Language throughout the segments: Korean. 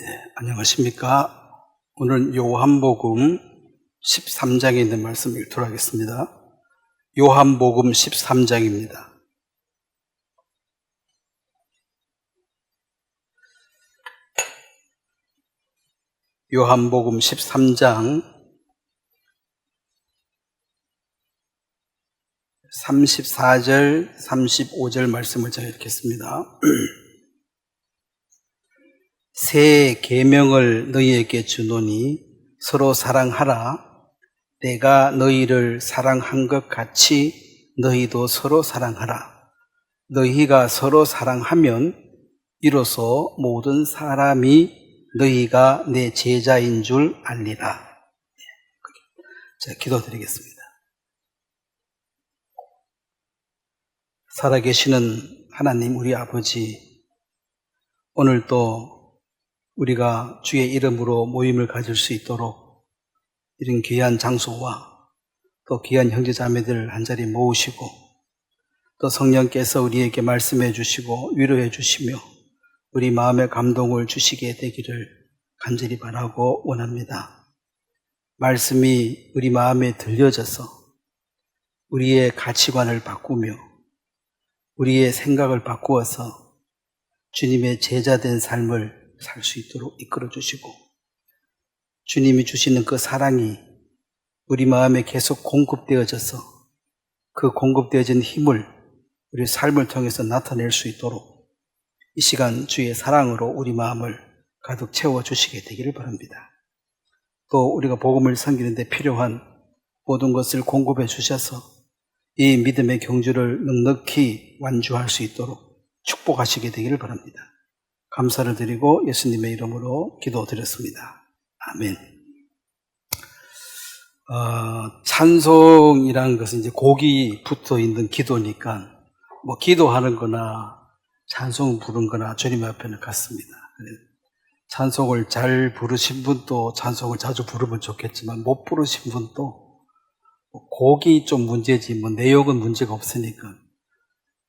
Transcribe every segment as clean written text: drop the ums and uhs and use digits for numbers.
네, 안녕하십니까. 오늘 요한복음 13장에 있는 말씀 읽도록 하겠습니다. 요한복음 13장입니다. 요한복음 13장 34절, 35절 말씀을 제가 읽겠습니다. 새 계명을 너희에게 주노니 서로 사랑하라. 내가 너희를 사랑한 것 같이 너희도 서로 사랑하라. 너희가 서로 사랑하면 이로써 모든 사람이 너희가 내 제자인 줄 알리라. 제가 기도드리겠습니다. 살아계시는 하나님 우리 아버지, 오늘도 우리가 주의 이름으로 모임을 가질 수 있도록 이런 귀한 장소와 또 귀한 형제자매들을 한자리 모으시고 또 성령께서 우리에게 말씀해 주시고 위로해 주시며 우리 마음에 감동을 주시게 되기를 간절히 바라고 원합니다. 말씀이 우리 마음에 들려져서 우리의 가치관을 바꾸며 우리의 생각을 바꾸어서 주님의 제자된 삶을 살 수 있도록 이끌어 주시고 주님이 주시는 그 사랑이 우리 마음에 계속 공급되어져서 그 공급되어진 힘을 우리 삶을 통해서 나타낼 수 있도록 이 시간 주의 사랑으로 우리 마음을 가득 채워주시게 되기를 바랍니다. 또 우리가 복음을 섬기는 데 필요한 모든 것을 공급해 주셔서 이 믿음의 경주를 넉넉히 완주할 수 있도록 축복하시게 되기를 바랍니다. 감사를 드리고 예수님의 이름으로 기도드렸습니다. 아멘. 찬송이라는 것은 이제 곡이 붙어 있는 기도니까 뭐 기도하는 거나 찬송 부르는 거나 주님 앞에는 같습니다. 찬송을 잘 부르신 분도 찬송을 자주 부르면 좋겠지만 못 부르신 분도 곡이 좀 문제지 뭐 내용은 문제가 없으니까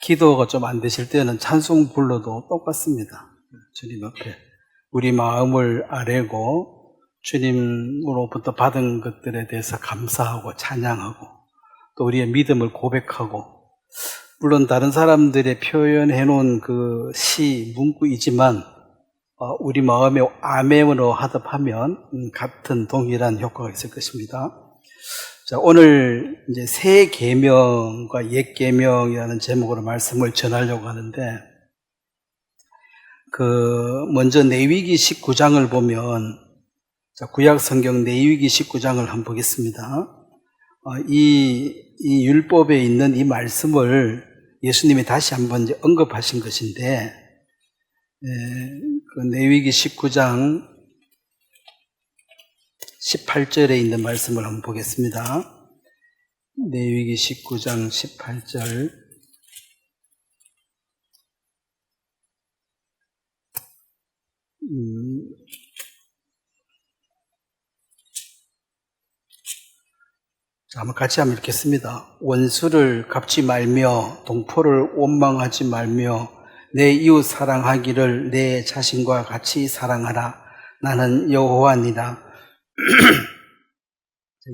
기도가 좀 안 되실 때는 찬송 불러도 똑같습니다. 주님 앞에 우리 마음을 아뢰고 주님으로부터 받은 것들에 대해서 감사하고 찬양하고 또 우리의 믿음을 고백하고 물론 다른 사람들의 표현해 놓은 그 시 문구이지만 우리 마음에 아멘으로 하답하면 같은 동일한 효과가 있을 것입니다. 자, 오늘 이제 새 계명과 옛 계명이라는 제목으로 말씀을 전하려고 하는데 먼저 레위기 19장을 보면 구약 성경 레위기 19장을 한번 보겠습니다. 이 율법에 있는 이 말씀을 예수님이 다시 한번 이제 언급하신 것인데 그 레위기 19장 18절에 있는 말씀을 한번 보겠습니다. 레위기 19장 18절 자, 한번 같이 한번 읽겠습니다. 원수를 갚지 말며 동포를 원망하지 말며 내 이웃 사랑하기를 내 자신과 같이 사랑하라. 나는 여호와니라.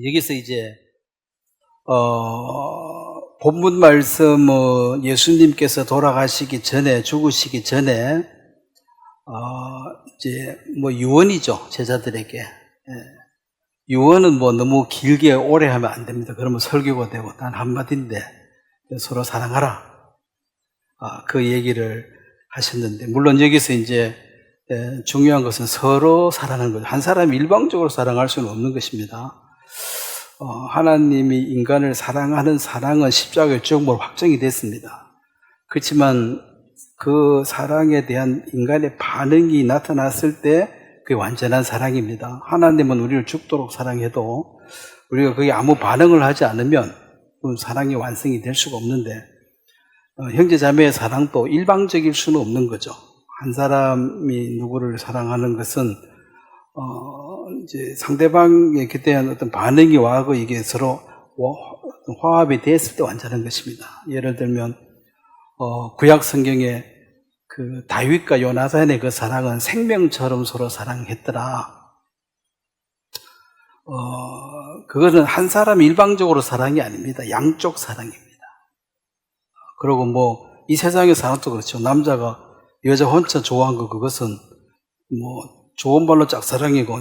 여기서 이제 본문 말씀 예수님께서 돌아가시기 전에 죽으시기 전에 이제 뭐 유언이죠, 제자들에게. 유언은 뭐 너무 길게 오래 하면 안 됩니다. 그러면 설교가 되고 단 한마디인데 서로 사랑하라. 그 얘기를 하셨는데 물론 여기서 이제 중요한 것은 서로 사랑하는 거죠. 한 사람이 일방적으로 사랑할 수는 없는 것입니다. 하나님이 인간을 사랑하는 사랑은 십자가의 죽음으로 확정이 됐습니다. 그렇지만 그 사랑에 대한 인간의 반응이 나타났을 때 그게 완전한 사랑입니다. 하나님은 우리를 죽도록 사랑해도 우리가 그게 아무 반응을 하지 않으면 그 사랑이 완성이 될 수가 없는데 형제자매의 사랑도 일방적일 수는 없는 거죠. 한 사람이 누구를 사랑하는 것은 이제 상대방의 그때한 어떤 반응이 와고 이게 서로 화합이 됐을 때 완전한 것입니다. 예를 들면 구약 성경에 그 다윗과 요나단의 그 사랑은 생명처럼 서로 사랑했더라. 그거는 한 사람 일방적으로 사랑이 아닙니다. 양쪽 사랑입니다. 그리고 뭐 이 세상의 사랑도 그렇죠. 남자가 여자 혼자 좋아한 거 그것은 뭐 좋은 발로 짝사랑이고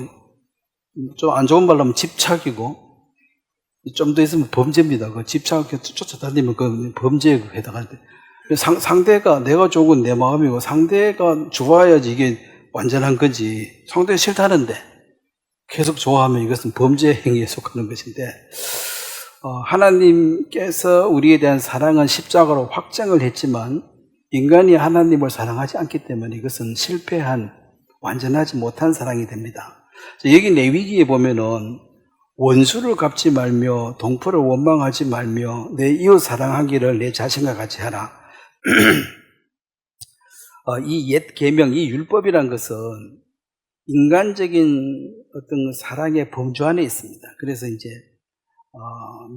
좀 안 좋은 발로 하면 집착이고 좀 더 있으면 범죄입니다. 그 집착해 쫓아다니면 그 범죄에 해당하는데 상대가 내가 좋은 건 내 마음이고 상대가 좋아야지 이게 완전한 거지. 상대가 싫다는데 계속 좋아하면 이것은 범죄 행위에 속하는 것인데 하나님께서 우리에 대한 사랑은 십자가로 확정을 했지만 인간이 하나님을 사랑하지 않기 때문에 이것은 실패한 완전하지 못한 사랑이 됩니다. 여기 레위기에 보면은 원수를 갚지 말며 동포를 원망하지 말며 내 이웃 사랑하기를 내 자신과 같이 하라. 이 옛 계명, 이 율법이란 것은 인간적인 어떤 사랑의 범주 안에 있습니다. 그래서 이제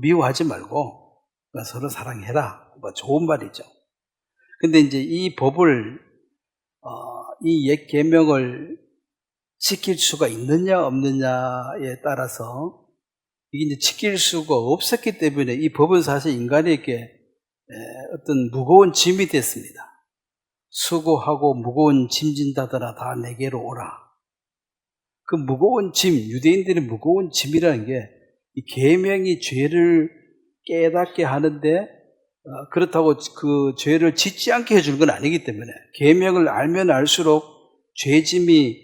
미워하지 말고 서로 사랑해라. 뭐 좋은 말이죠. 근데 이제 이 법을 이 옛 계명을 지킬 수가 있느냐 없느냐에 따라서 이게 이제 지킬 수가 없었기 때문에 이 법은 사실 인간에게 어떤 무거운 짐이 됐습니다. 수고하고 무거운 짐 진다더라 다 내게로 오라. 그 무거운 짐, 유대인들의 무거운 짐이라는 게 이 계명이 죄를 깨닫게 하는데 그렇다고 그 죄를 짓지 않게 해주는 건 아니기 때문에 계명을 알면 알수록 죄짐이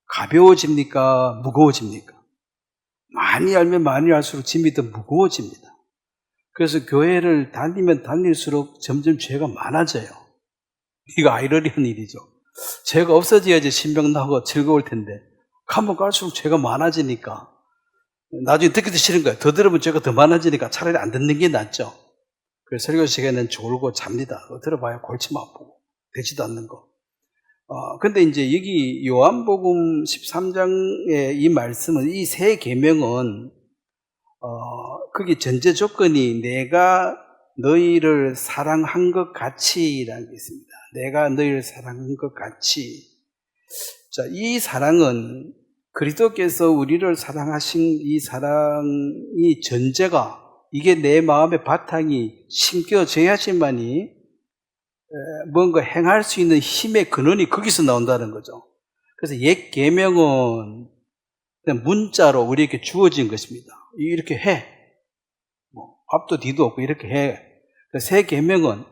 가벼워집니까? 무거워집니까? 많이 알면 많이 알수록 짐이 더 무거워집니다. 그래서 교회를 다니면 다닐수록 점점 죄가 많아져요. 이거 아이러니한 일이죠. 죄가 없어져야지 신명나고 즐거울 텐데 가면 갈수록 죄가 많아지니까 나중에 듣기도 싫은 거예요. 더 들으면 죄가 더 많아지니까 차라리 안 듣는 게 낫죠. 그래서 설교 시간에는 졸고 잡니다. 들어봐야 골치만 아프고 되지도 않는 거. 근데 이제 여기 요한복음 13장의 이 말씀은 이 세 계명은 그게 전제 조건이 내가 너희를 사랑한 것 같이라는 게 있습니다. 내가 너희를 사랑한 것 같이. 자, 이 사랑은 그리스도께서 우리를 사랑하신 이 사랑이 전제가 이게 내 마음의 바탕이 심겨져야지만이 뭔가 행할 수 있는 힘의 근원이 거기서 나온다는 거죠. 그래서 옛 계명은 그냥 문자로 우리에게 주어진 것입니다. 이렇게 해. 뭐 앞도 뒤도 없고 이렇게 해. 새 계명은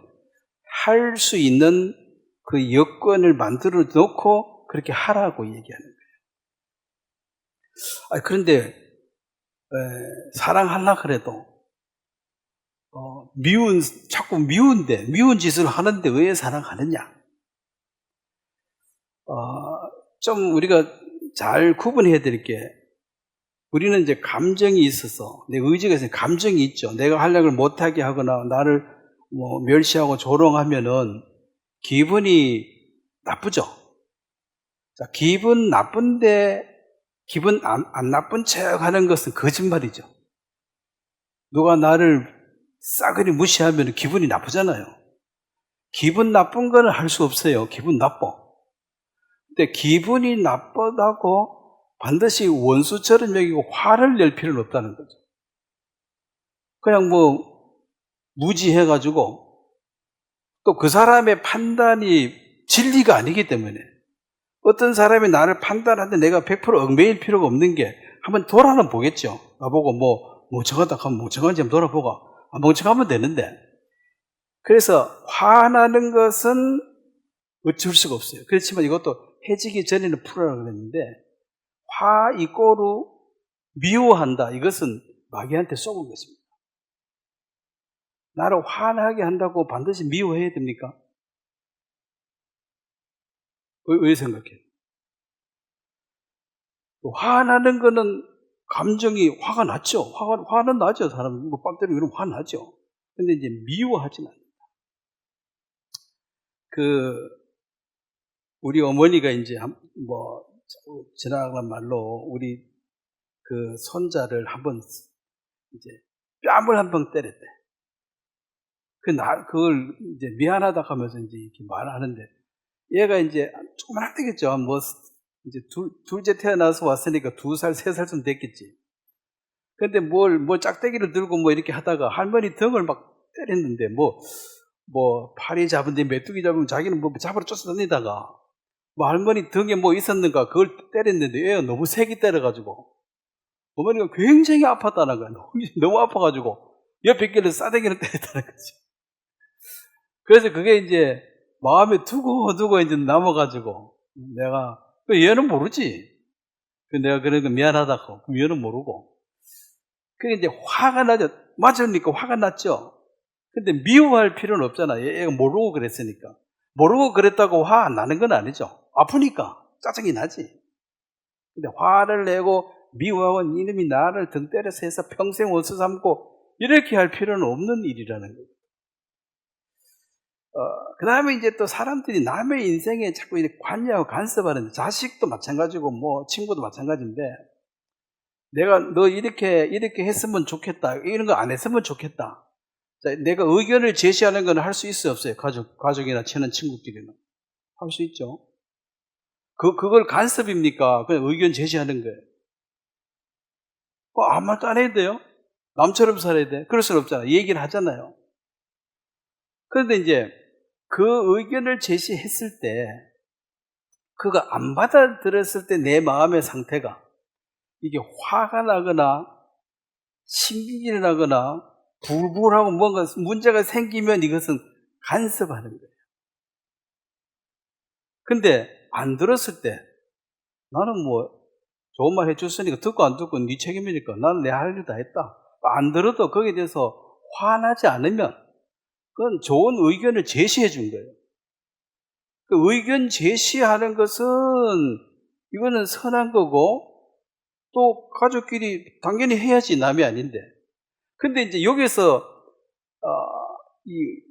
할 수 있는 그 여건을 만들어 놓고 그렇게 하라고 얘기하는 거예요. 그런데 사랑하려고 그래도 자꾸 미운 짓을 하는데 왜 사랑하느냐? 좀 우리가 잘 구분해야 될 게 우리는 이제 감정이 있어서 내 의지가 있어서 감정이 있죠. 내가 하려는 걸 못하게 하거나 나를 뭐 멸시하고 조롱하면은 기분이 나쁘죠. 자, 기분 나쁜데 기분 안 나쁜 척 하는 것은 거짓말이죠. 누가 나를 싸그리 무시하면 기분이 나쁘잖아요. 기분 나쁜 거는 할 수 없어요. 기분 나빠. 근데 기분이 나쁘다고 반드시 원수처럼 여기고 화를 낼 필요는 없다는 거죠. 그냥 뭐 무지해가지고 또 그 사람의 판단이 진리가 아니기 때문에 어떤 사람이 나를 판단하는데 내가 100% 얽매일 필요가 없는 게 한번 돌아는 보겠죠. 나보고 뭐 멍청하다 하면 멍청한지 한번 돌아보고 멍청하면 되는데 그래서 화나는 것은 어쩔 수가 없어요. 그렇지만 이것도 해지기 전에는 풀어라고 그랬는데 화 이꼬르 미워한다. 이것은 마귀한테 쏘은 것입니다. 나를 화나게 한다고 반드시 미워해야 됩니까? 왜 생각해요? 화나는 거는 감정이 화가 났죠. 화는 나죠. 사람 뭐 빡 때리고 이러면 화 나죠. 근데 이제 미워하진 않는다. 우리 어머니가 이제 뭐 지나간 말로 우리 그 손자를 한번 이제 뺨을 한번 때렸대. 그걸 이제 미안하다 하면서 이제 이렇게 말하는데 얘가 이제 조그만 되겠죠. 뭐 이제 둘째 태어나서 왔으니까 2살, 3살쯤 됐겠지. 근데 뭘 짝대기를 들고 뭐 이렇게 하다가 할머니 등을 막 때렸는데 파리 잡은데 메뚜기 잡으면 자기는 뭐 잡으러 쫓아다니다가 뭐 할머니 등에 뭐 있었는가 그걸 때렸는데 얘가 너무 세게 때려가지고 어머니가 굉장히 아팠다는 거야. 너무 아파가지고 옆에 길을 싸대기를 때렸다는 거지. 그래서 그게 이제 마음에 두고 이제 남아가지고 내가 얘는 모르지. 내가 그러니까 미안하다고. 그럼 얘는 모르고. 그게 이제 화가 나죠. 맞으니까 화가 났죠. 근데 미워할 필요는 없잖아. 얘가 모르고 그랬으니까. 모르고 그랬다고 화 안 나는 건 아니죠. 아프니까 짜증이 나지. 근데 화를 내고 미워하고 이놈이 나를 등 때려서 해서 평생 원수 삼고 이렇게 할 필요는 없는 일이라는 거예요. 그 다음에 이제 또 사람들이 남의 인생에 자꾸 이렇게 관여하고 간섭하는데, 자식도 마찬가지고 뭐 친구도 마찬가지인데, 내가 너 이렇게 했으면 좋겠다, 이런 거 안 했으면 좋겠다. 자, 내가 의견을 제시하는 건 할 수 있어요, 없어요? 가족이나 친한 친구끼리는 할 수 있죠. 그걸 간섭입니까? 그냥 의견 제시하는 거예요. 아무 말도 안 해도 돼요? 남처럼 살아야 돼? 그럴 수는 없잖아. 얘기를 하잖아요. 그런데 이제 그 의견을 제시했을 때, 그거 안 받아들였을 때 내 마음의 상태가 이게 화가 나거나 신경이 나거나 불불하고 뭔가 문제가 생기면 이것은 간섭하는 거예요. 근데 안 들었을 때 나는 뭐 좋은 말 해줬으니까 듣고 안 듣고 네 책임이니까 나는 내 할 일 다 했다. 안 들어도 거기에 대해서 화나지 않으면 그건 좋은 의견을 제시해 준 거예요. 그 의견 제시하는 것은 이거는 선한 거고 또 가족끼리 당연히 해야지, 남이 아닌데. 근데 이제 여기서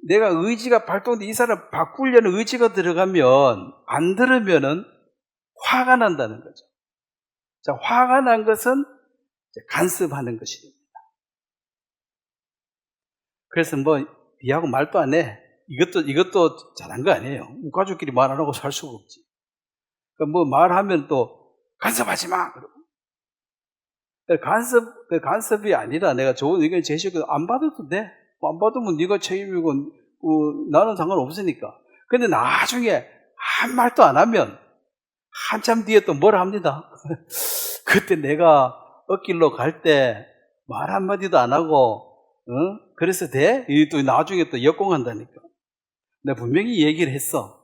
내가 의지가 발동돼 이 사람을 바꾸려는 의지가 들어가면 안 들으면은 화가 난다는 거죠. 자, 화가 난 것은 간섭하는 것이 됩니다. 그래서 뭐 니하고 말도 안 해. 이것도 잘한 거 아니에요. 가족끼리 말 안 하고 살 수가 없지. 그러니까 뭐 말하면 또 간섭하지 마. 그러고. 간섭이 아니라 내가 좋은 의견 제시하고 안 받아도 돼. 안 받으면 네가 책임이고 나는 상관없으니까. 근데 나중에 한 말도 안 하면 한참 뒤에 또 뭐라 합니다. 그때 내가 엇길로 갈 때 말 한마디도 안 하고 그래서 돼? 또 나중에 또 역공한다니까. 내가 분명히 얘기를 했어.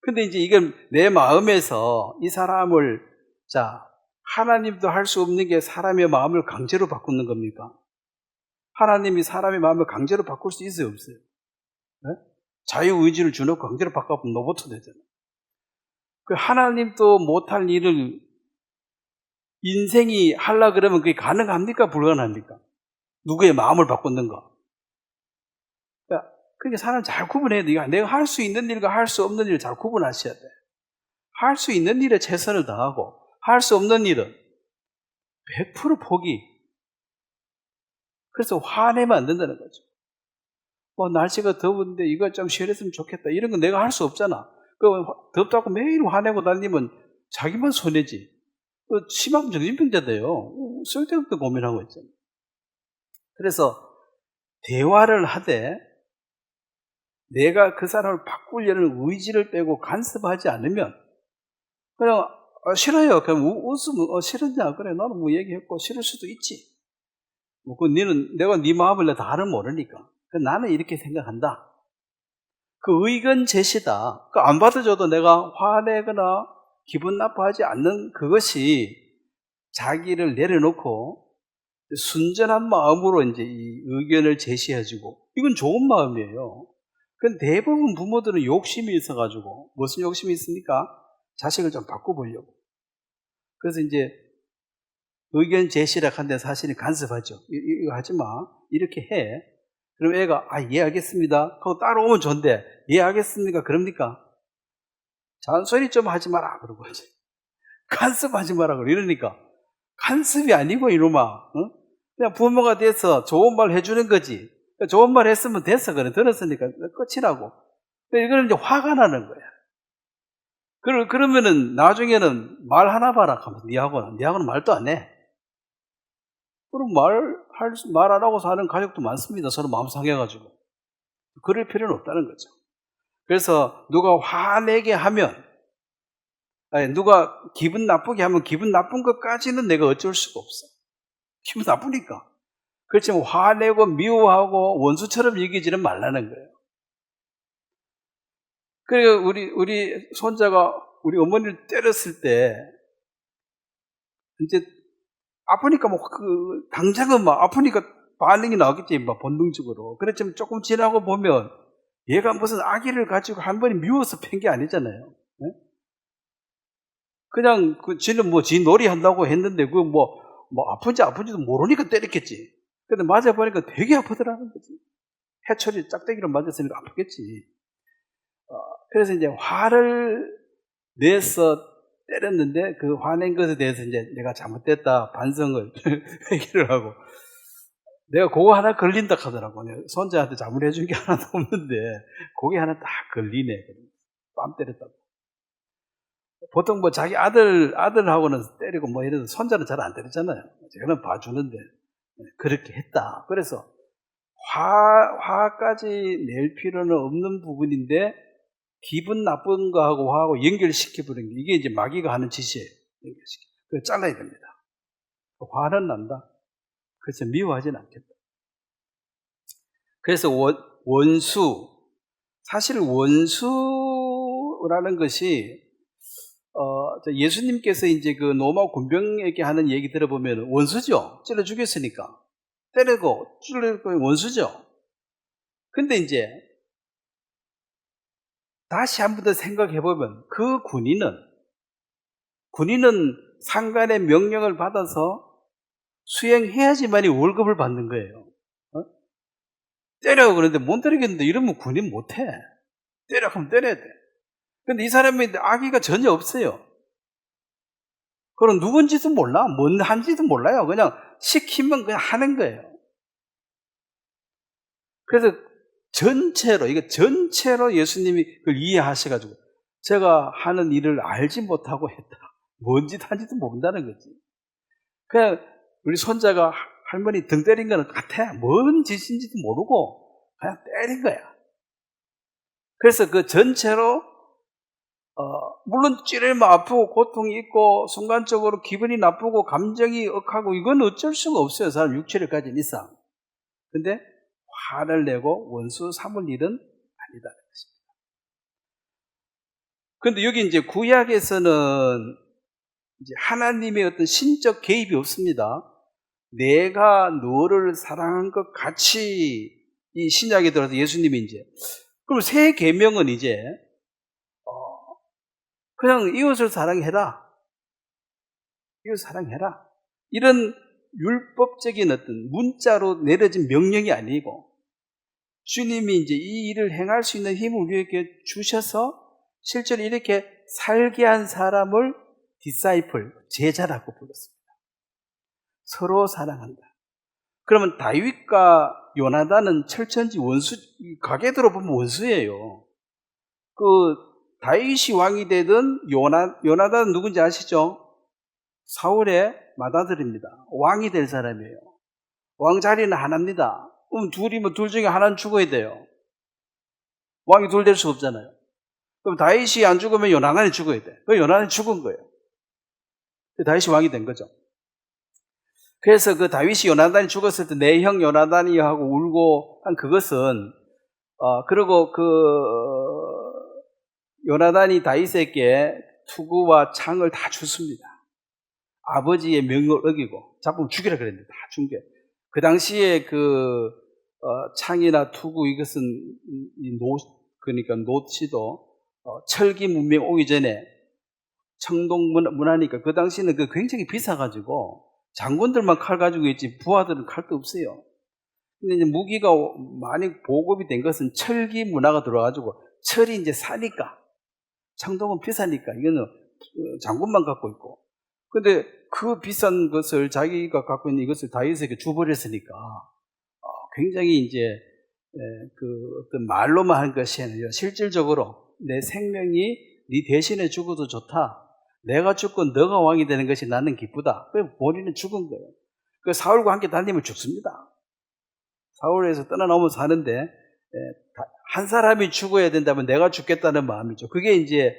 근데 이제 이건 내 마음에서 이 사람을, 자, 하나님도 할 수 없는 게 사람의 마음을 강제로 바꾸는 겁니까? 하나님이 사람의 마음을 강제로 바꿀 수 있어요, 없어요? 네? 자유의지를 주놓고 강제로 바꾸면 로봇 되잖아요. 그 하나님도 못할 일을 인생이 하려 그러면 그게 가능합니까? 불가능합니까? 누구의 마음을 바꾸는 거. 그러니까 사람 잘 구분해야 돼. 내가 할 수 있는 일과 할 수 없는 일을 잘 구분하셔야 돼. 할 수 있는 일에 최선을 다하고 할 수 없는 일은 100% 포기. 그래서 화내면 안 된다는 거죠. 날씨가 더운데 이거 좀 시원했으면 좋겠다. 이런 건 내가 할 수 없잖아. 덥다고 매일 화내고 다니면 자기만 손해지. 심한 정신병자 돼요. 쓸데없는 고민하고 있잖아요. 그래서 대화를 하되 내가 그 사람을 바꾸려는 의지를 빼고 간섭하지 않으면 그냥 싫어요. 그럼 웃으면 싫었냐? 그래, 나는 뭐 얘기했고 싫을 수도 있지. 내가 네 마음을 다는 모르니까. 나는 이렇게 생각한다. 그 의견 제시다. 안 받아줘도 내가 화내거나 기분 나빠하지 않는 그것이 자기를 내려놓고 순전한 마음으로 이제 이 의견을 제시해주고, 이건 좋은 마음이에요. 근데 대부분 부모들은 욕심이 있어가지고, 무슨 욕심이 있습니까? 자식을 좀 바꿔보려고. 그래서 이제 의견 제시를 하는데 사실은 간섭하죠. 이거 하지 마. 이렇게 해. 그럼 애가, 예, 알겠습니다. 하고 따라오면 좋은데, 예, 알겠습니까? 그럽니까? 잔소리 좀 하지 마라. 그러고 이제. 간섭하지 마라. 이러니까. 간섭이 아니고, 이놈아. 그냥 부모가 돼서 좋은 말 해주는 거지. 좋은 말 했으면 됐어. 그래. 들었으니까 끝이라고. 이거는 이제 화가 나는 거야. 그러면은 나중에는 말 하나 봐라 하면서 니하고는 말도 안 해. 그럼 말 안 하고 사는 가족도 많습니다. 서로 마음 상해가지고. 그럴 필요는 없다는 거죠. 그래서 누가 화내게 하면, 누가 기분 나쁘게 하면 기분 나쁜 것까지는 내가 어쩔 수가 없어. 기분 나쁘니까. 그렇지만 화내고 미워하고 원수처럼 여기지는 말라는 거예요. 그리고 우리 손자가 우리 어머니를 때렸을 때, 이제 아프니까 당장은 아프니까 반응이 나오겠지, 본능적으로. 그렇지만 조금 지나고 보면 얘가 무슨 아기를 가지고 한 번에 미워서 팬 게 아니잖아요. 네? 그냥 지는 지 놀이 한다고 했는데 아픈지도 모르니까 때렸겠지. 근데 맞아보니까 되게 아프더라는 거지. 해초리 짝대기로 맞았으니까 아프겠지. 그래서 이제 화를 내서 때렸는데 그 화낸 것에 대해서 이제 내가 잘못됐다 반성을 회개를 하고, 내가 그거 하나 걸린다 하더라고. 손자한테 잘못해 준 게 하나도 없는데 그게 하나 딱 걸리네. 뺨 때렸다고. 보통 자기 아들하고는 때리고 이래도 손자는 잘 안 때리잖아요. 저는 봐주는데 그렇게 했다. 그래서 화까지 낼 필요는 없는 부분인데 기분 나쁜 거하고 화하고 연결시켜버리는 게 이게 이제 마귀가 하는 짓이에요. 그걸 잘라야 됩니다. 화는 난다. 그래서 미워하진 않겠다. 그래서 사실 원수라는 것이 예수님께서 이제 그 로마 군병에게 하는 얘기 들어보면 원수죠. 찔러 죽였으니까. 때리고 찔러고 원수죠. 근데 이제 다시 한 번 더 생각해보면 그 군인은 상관의 명령을 받아서 수행해야지만이 월급을 받는 거예요. 때려 그러는데 못 때리겠는데 이러면 군인 못해. 때려 하면 때려야 돼. 근데 이 사람이 악의가 전혀 없어요. 그럼 누군지도 몰라. 뭔 한지도 몰라요. 그냥 시키면 그냥 하는 거예요. 그래서 전체로 예수님이 그걸 이해하셔가지고 제가 하는 일을 알지 못하고 했다. 뭔 짓 한지도 모른다는 거지. 그냥 우리 손자가 할머니 등 때린 거는 같아. 뭔 짓인지도 모르고 그냥 때린 거야. 그래서 그 전체로 물론 찌르면 아프고 고통이 있고 순간적으로 기분이 나쁘고 감정이 억하고 이건 어쩔 수가 없어요. 사람 육체를 가진 이상. 근데 화를 내고 원수 삼을 일은 아니다는 것입니다. 그런데 여기 이제 구약에서는 이제 하나님의 어떤 신적 개입이 없습니다. 내가 너를 사랑한 것 같이 이 신약에 들어서 예수님이 이제 그럼 새 계명은 이제 그냥 이웃을 사랑해라. 이웃을 사랑해라. 이런 율법적인 어떤 문자로 내려진 명령이 아니고 주님이 이제 이 일을 행할 수 있는 힘을 우리에게 주셔서 실제로 이렇게 살게 한 사람을 디사이플, 제자라고 불렀습니다. 서로 사랑한다. 그러면 다윗과 요나단은 철천지 원수, 가계대로 보면 원수예요. 다윗이 왕이 되든 요나단은 누군지 아시죠? 사울의 맏아들입니다. 왕이 될 사람이에요. 왕 자리는 하나입니다. 그럼 둘 중에 하나는 죽어야 돼요. 왕이 둘 될 수 없잖아요. 그럼 다윗이 안 죽으면 요나단이 죽어야 돼. 그 요나단이 죽은 거예요. 다윗이 왕이 된 거죠. 그래서 그 다윗이 요나단이 죽었을 때 내 형 요나단이 하고 울고 한 그것은 그리고 요나단이 다윗에게 투구와 창을 다 줬습니다. 아버지의 명령을 어기고 잡으면 죽이라 그랬는데 다 준 게. 그 당시에 창이나 투구 이것은 그러니까 노치도 철기 문명 오기 전에 청동 문화니까 그 당시에는 굉장히 비싸가지고 장군들만 칼 가지고 있지 부하들은 칼도 없어요. 근데 이제 무기가 많이 보급이 된 것은 철기 문화가 들어와가지고 철이 이제 싸니까 청동은 비싸니까 이거는 장군만 갖고 있고. 근데 그 비싼 것을 자기가 갖고 있는 이것을 다윗에게 줘버렸으니까 굉장히 이제 그 어떤 말로만 한 것이 아니라 실질적으로 내 생명이 네 대신에 죽어도 좋다. 내가 죽고 너가 왕이 되는 것이 나는 기쁘다. 그래서 본인은 죽은 거예요. 그 사울과 함께 달리면 죽습니다. 사울에서 떠나나오면 사는데 한 사람이 죽어야 된다면 내가 죽겠다는 마음이죠. 그게 이제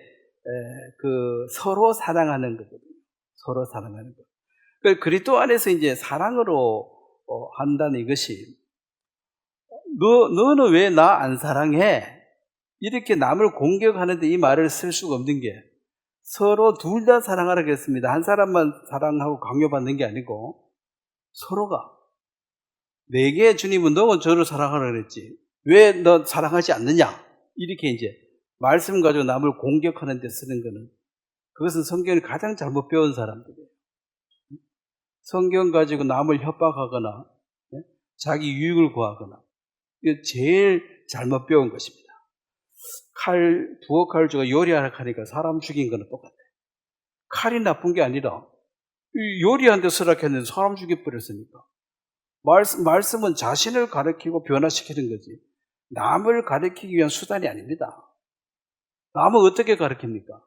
그 서로 사랑하는 거거든요. 서로 사랑하는 것. 그 그리스도 안에서 이제 사랑으로 한다는 이것이 너는 왜 나 안 사랑해? 이렇게 남을 공격하는데 이 말을 쓸 수가 없는 게 서로 둘 다 사랑하라 그랬습니다. 한 사람만 사랑하고 강요받는 게 아니고 서로가 내게 주님은 너는 저를 사랑하라 그랬지. 왜 너 사랑하지 않느냐? 이렇게 이제 말씀 가지고 남을 공격하는 데 쓰는 거는 그것은 성경을 가장 잘못 배운 사람들이에요. 성경 가지고 남을 협박하거나 자기 유익을 구하거나 이게 제일 잘못 배운 것입니다. 두어 칼 주고 요리하라 하니까 사람 죽인 거는 똑같아요. 칼이 나쁜 게 아니라 요리하는 데 쓰라했는데 사람 죽여버렸으니까. 말씀은 자신을 가리키고 변화시키는 거지 남을 가리키기 위한 수단이 아닙니다. 남은 어떻게 가리킵니까?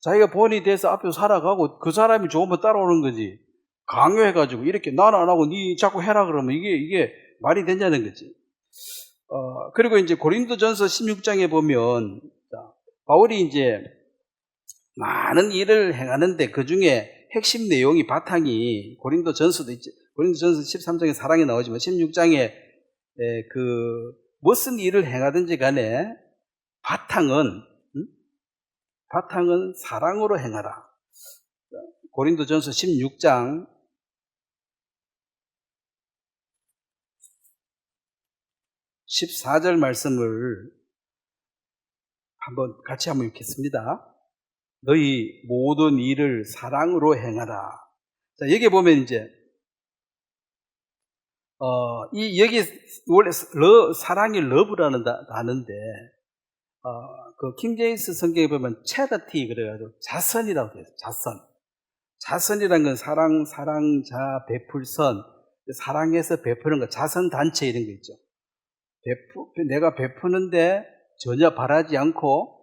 자기가 본이 돼서 앞에 살아가고 그 사람이 좋으면 따라오는 거지 강요해가지고 이렇게 나는 안 하고 니 자꾸 해라 그러면 이게 말이 되냐는 거지. 그리고 이제 고린도전서 16장에 보면 바울이 이제 많은 일을 행하는데 그 중에 핵심 내용이 바탕이 고린도전서도 있지. 고린도전서 13장에 사랑이 나오지만 16장에 그 무슨 일을 행하든지 간에 바탕은 사랑으로 행하라. 고린도전서 16장 14절 말씀을 같이 한번 읽겠습니다. 너희 모든 일을 사랑으로 행하라. 자, 여기 보면 이제 여기 원래 사랑이 러브라는 단어인데 그 킹제임스 성경에 보면 charity 그래가지고 자선이라고 돼요. 자선이라는 건 사랑자 베풀선, 사랑해서 베푸는 거, 자선단체 이런 거 있죠. 내가 베푸는데 전혀 바라지 않고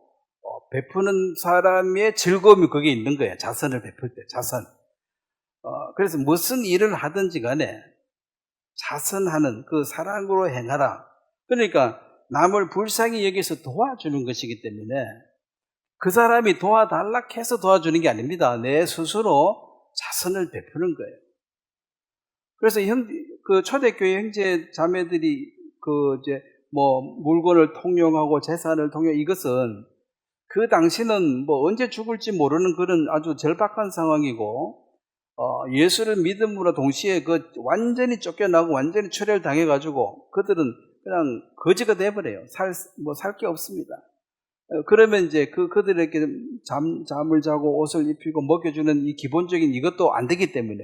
베푸는 사람의 즐거움이 거기에 있는 거예요. 자선을 베풀 때, 자선. 그래서 무슨 일을 하든지 간에 자선하는 그 사랑으로 행하라. 그러니까 남을 불쌍히 여기서 도와주는 것이기 때문에 그 사람이 도와달라 해서 도와주는 게 아닙니다. 내 스스로 자선을 베푸는 거예요. 그래서 그 초대교회 형제 자매들이 물건을 통용하고 재산을 이것은 그 당시는 언제 죽을지 모르는 그런 아주 절박한 상황이고, 예수를 믿음으로 동시에 완전히 쫓겨나고 완전히 철혈당해가지고 그들은 그냥 거지가 돼버려요. 살 게 없습니다. 그러면 이제 그들에게 잠을 자고 옷을 입히고 먹여주는 이 기본적인 이것도 안 되기 때문에,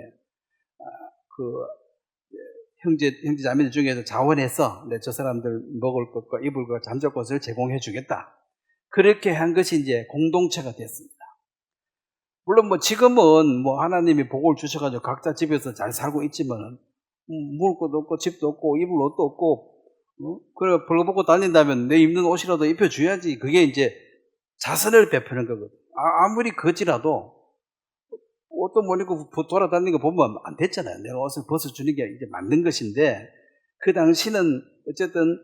형제 자매들 중에서 자원해서 저 사람들 먹을 것과 입을 것과 잠잘 것을 제공해 주겠다. 그렇게 한 것이 이제 공동체가 됐습니다. 물론 지금은 하나님이 복을 주셔가지고 각자 집에서 잘 살고 있지만, 먹을 것도 없고 집도 없고 입을 옷도 없고, 그래 벌거벗고 다닌다면 내 입는 옷이라도 입혀줘야지. 그게 이제 자선을 베푸는 거거든. 아무리 거지라도 옷도 못 입고 돌아다니는 거 보면 안 됐잖아요. 내가 옷을 벗어주는 게 이제 맞는 것인데, 그 당시는 어쨌든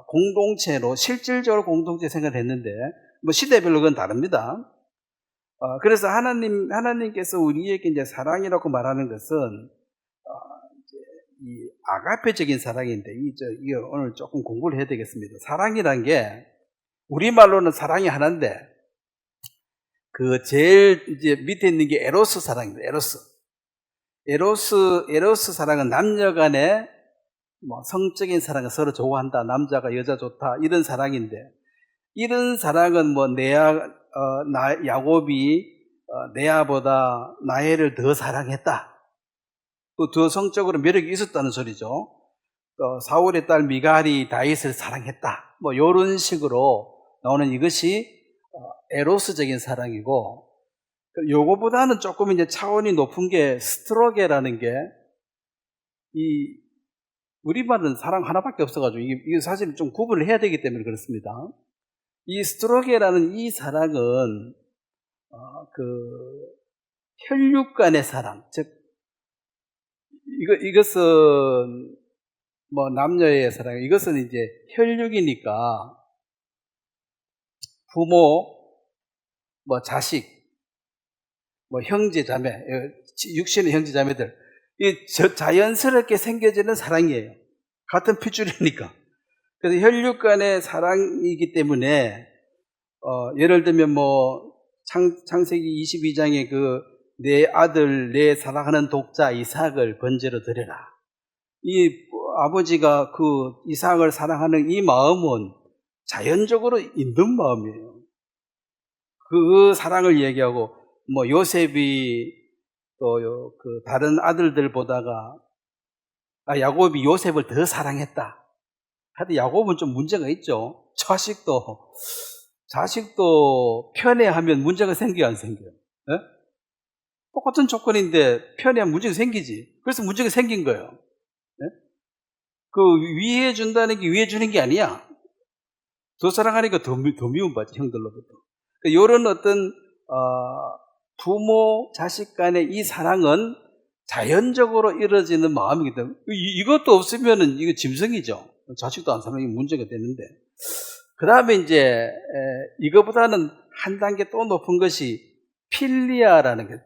공동체로 실질적으로 공동체 생각을 했는데, 시대별로 그건 다릅니다. 그래서 하나님께서 우리에게 이제 사랑이라고 말하는 것은 이 아가페적인 사랑인데, 이게 오늘 조금 공부를 해야 되겠습니다. 사랑이란 게 우리말로는 사랑이 하나인데, 제일 이제 밑에 있는 게 에로스 사랑입니다. 에로스 사랑은 남녀 간의 성적인 사랑을 서로 좋아한다, 남자가 여자 좋다, 이런 사랑인데, 이런 사랑은 야곱이 레아보다 라헬을 더 사랑했다, 또 더 성적으로 매력이 있었다는 소리죠. 또 사울의 딸 미갈이 다윗을 사랑했다, 이런 식으로 나오는 이것이 에로스적인 사랑이고, 요거보다는 조금 이제 차원이 높은 게 스트로게라는 게, 우리말은 사랑 하나밖에 없어가지고 이게 사실 좀 구분을 해야 되기 때문에 그렇습니다. 이 스토로게라는 이 사랑은 그 혈육 간의 사랑, 즉 이것은 뭐 남녀의 사랑, 이것은 이제 혈육이니까 부모, 뭐 자식, 뭐 형제 자매, 육신의 형제 자매들, 이 자연스럽게 생겨지는 사랑이에요. 같은 핏줄이니까. 그래서 혈육 간의 사랑이기 때문에 예를 들면 뭐 창세기 22장에 그 내 아들 내 사랑하는 독자 이삭을 번제로 드려라. 이 아버지가 그 이삭을 사랑하는 이 마음은 자연적으로 있는 마음이에요. 그 사랑을 얘기하고 뭐 요셉이 또 그 다른 아들들보다가 야곱이 요셉을 더 사랑했다. 하여튼 야곱은 좀 문제가 있죠. 자식도 편애하면 문제가 생겨요, 안 생겨요? 네? 똑같은 조건인데 편애하면 문제가 생기지. 그래서 문제가 생긴 거예요. 네? 그 위해 준다는 게 위해 주는 게 아니야. 더 사랑하니까 더 미움받지, 형들로부터. 이런 어떤 부모 자식 간의 이 사랑은 자연적으로 이루어지는 마음이기 때문에 이것도 없으면은 이거 짐승이죠. 자식도 안 사랑하면 문제가 되는데. 그 다음에 이제 이거보다는 한 단계 또 높은 것이 필리아라는 거예요.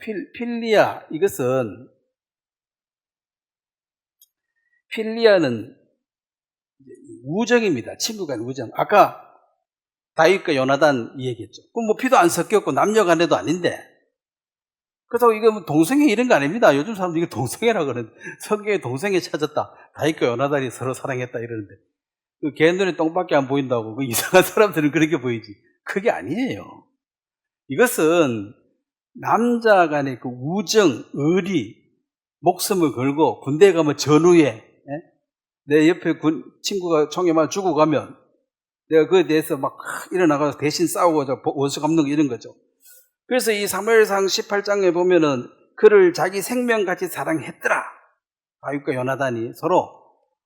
필리아는 우정입니다. 친구 간 우정. 아까 다윗과 요나단 얘기했죠. 그럼 뭐 피도 안 섞였고 남녀 간에도 아닌데. 그렇다고 이거 뭐 동성애 이런 거 아닙니다. 요즘 사람들 이거 동성애라 그러는데 성경에 동성애 찾았다. 다윗과 요나단이 서로 사랑했다 이러는데 그 걔 눈에 똥밖에 안 보인다고 그 이상한 사람들은 그렇게 보이지. 그게 아니에요. 이것은 남자 간의 그 우정, 의리, 목숨을 걸고 군대에 가면 전후에 내 옆에 친구가 총에 맞아 죽어가면 내가 그에 대해서 막 일어나가서 대신 싸우고 원수 갚는 거 이런 거죠. 그래서 이 사무엘상 18장에 보면은 그를 자기 생명같이 사랑했더라. 다윗과 요나단이 서로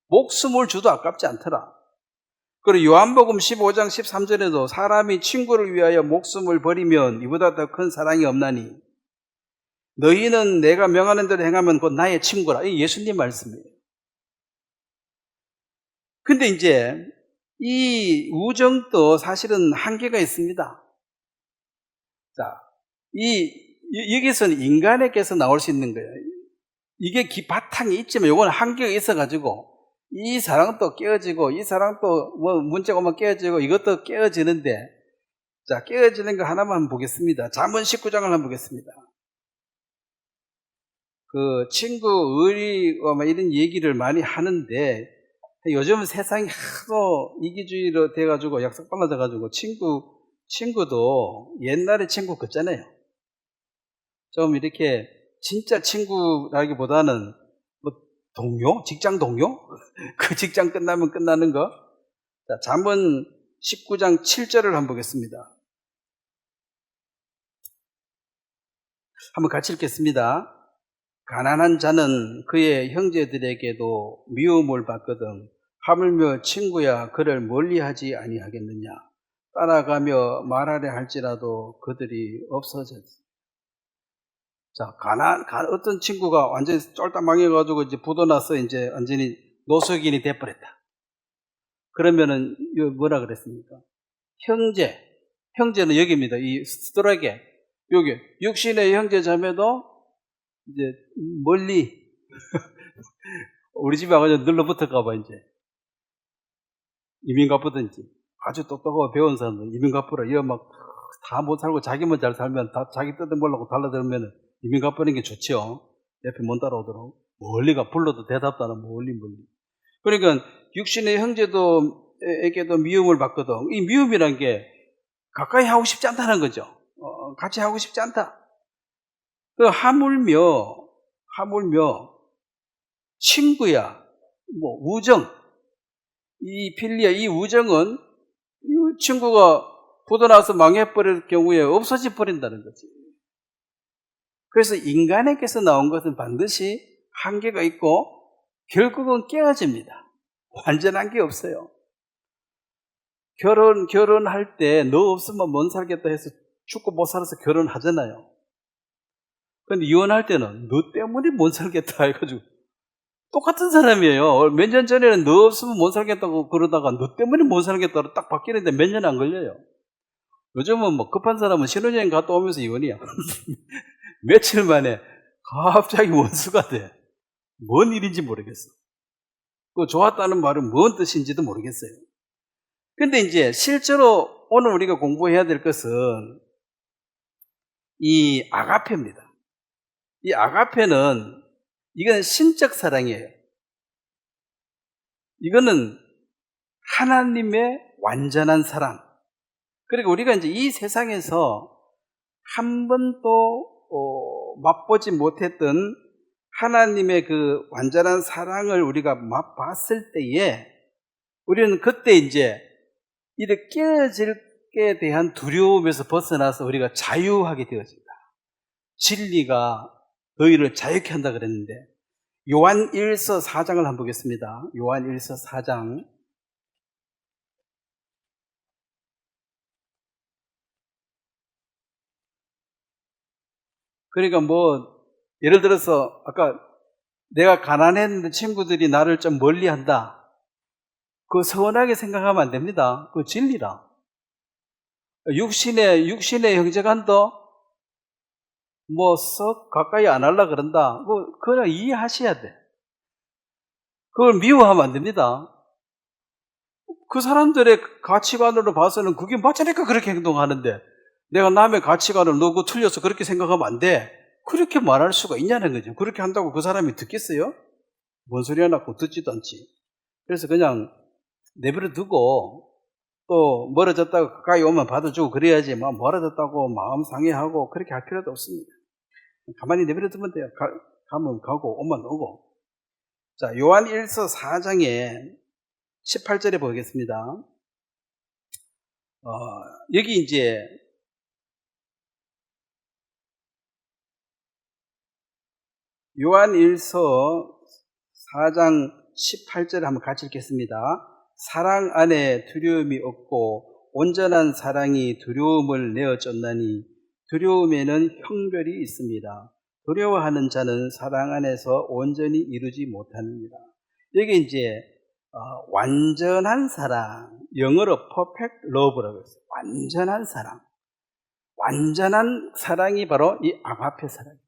목숨을 주도 아깝지 않더라. 그리고 요한복음 15장 13절에도 사람이 친구를 위하여 목숨을 버리면 이보다 더 큰 사랑이 없나니 너희는 내가 명하는 대로 행하면 곧 나의 친구라. 이 예수님 말씀이에요. 근데 이제 이 우정도 사실은 한계가 있습니다. 자, 여기서는 인간에게서 나올 수 있는 거예요. 이게 바탕이 있지만 요거는 한계가 있어가지고 이 사랑도 깨어지고 이 사랑도 뭐 문제가 오면 깨어지고 이것도 깨어지는데 자, 깨어지는 거 하나만 한번 보겠습니다. 잠언 19장을 한번 보겠습니다. 그 친구 의리 이런 얘기를 많이 하는데 요즘 세상이 하도 이기주의로 돼가지고 약속 빨라져가지고 친구도 옛날의 친구 같잖아요. 좀 이렇게 진짜 친구라기보다는 뭐 동료? 직장 동료? 그 직장 끝나면 끝나는 거. 자, 잠언 19장 7절을 한번 보겠습니다. 한번 같이 읽겠습니다. 가난한 자는 그의 형제들에게도 미움을 받거든 하물며 친구야 그를 멀리하지 아니하겠느냐. 따라가며 말하려 할지라도 그들이 없어졌어. 자, 어떤 친구가 완전히 쫄딱 망해가지고 이제 부도나서 이제 완전히 노숙인이 돼버렸다. 그러면은 뭐라 그랬습니까? 형제는 여기입니다. 이 스토라게 여기 육신의 형제 자매도 이제 멀리 우리 집에 와가지고 눌러붙을까봐 이제 이민 가쁘든지 아주 똑똑하고 배운 사람들 이민 가쁘라 이거 막 다 못 살고 자기만 잘 살면 다 자기 뜻을 몰라고 달라들면 이민 가쁘는 게 좋죠. 옆에 못 따라오도록 멀리가 불러도 대답도 안 하고 멀리 그러니까 육신의 형제도에게도 미움을 받거든. 이 미움이란 게 가까이 하고 싶지 않다는 거죠. 같이 하고 싶지 않다. 그 하물며 친구야, 뭐 우정, 이 필리아, 이 우정은 이 친구가 부도나서 망해버릴 경우에 없어져 버린다는 거지. 그래서 인간에게서 나온 것은 반드시 한계가 있고 결국은 깨어집니다. 완전한 게 없어요. 결혼할 때 너 없으면 못 살겠다 해서 죽고 못 살아서 결혼하잖아요. 근데 이혼할 때는 너 때문에 못 살겠다 해가지고 똑같은 사람이에요. 몇 년 전에는 너 없으면 못 살겠다고 그러다가 너 때문에 못 살겠다고 딱 바뀌는데 몇 년 안 걸려요. 요즘은 뭐 급한 사람은 신혼여행 갔다 오면서 이혼이야. 며칠 만에 갑자기 원수가 돼. 뭔 일인지 모르겠어. 그 좋았다는 말은 뭔 뜻인지도 모르겠어요. 근데 이제 실제로 오늘 우리가 공부해야 될 것은 이 아가페입니다. 이 아가페는 이건 신적 사랑이에요. 이거는 하나님의 완전한 사랑. 그리고 우리가 이제 이 세상에서 한 번도 맛보지 못했던 하나님의 그 완전한 사랑을 우리가 맛봤을 때에 우리는 그때 이제 이렇게 깨어질 게 대한 두려움에서 벗어나서 우리가 자유하게 되어집니다. 진리가 너희를 자유케 한다 그랬는데 요한 1서 4장을 한번 보겠습니다. 요한 1서 4장. 그러니까 뭐 예를 들어서 아까 내가 가난했는데 친구들이 나를 좀 멀리한다. 그거 서운하게 생각하면 안 됩니다. 그거 진리라. 육신의 형제간도 뭐 썩 가까이 안 하려 그런다. 뭐 그냥 이해하셔야 돼. 그걸 미워하면 안 됩니다. 그 사람들의 가치관으로 봐서는 그게 맞으니까 그렇게 행동하는데 내가 남의 가치관을 너 그거 틀려서 그렇게 생각하면 안 돼. 그렇게 말할 수가 있냐는 거죠. 그렇게 한다고 그 사람이 듣겠어요? 뭔 소리 하나 고 듣지도 않지. 그래서 그냥 내버려 두고 또 멀어졌다고 가까이 오면 받아주고 그래야지 막 멀어졌다고 마음 상해하고 그렇게 할 필요도 없습니다. 가만히 내버려 두면 돼요. 가면 가고 오면 오고. 자, 요한 1서 4장에 18절에 보겠습니다. 여기 이제 요한 1서 4장 18절에 한번 같이 읽겠습니다. 사랑 안에 두려움이 없고 온전한 사랑이 두려움을 내어 쫓나니 두려움에는 형별이 있습니다. 두려워하는 자는 사랑 안에서 온전히 이루지 못합니다. 여기 이제 완전한 사랑, 영어로 perfect love라고 했어요. 완전한 사랑. 완전한 사랑이 바로 이 아가페 사랑입니다.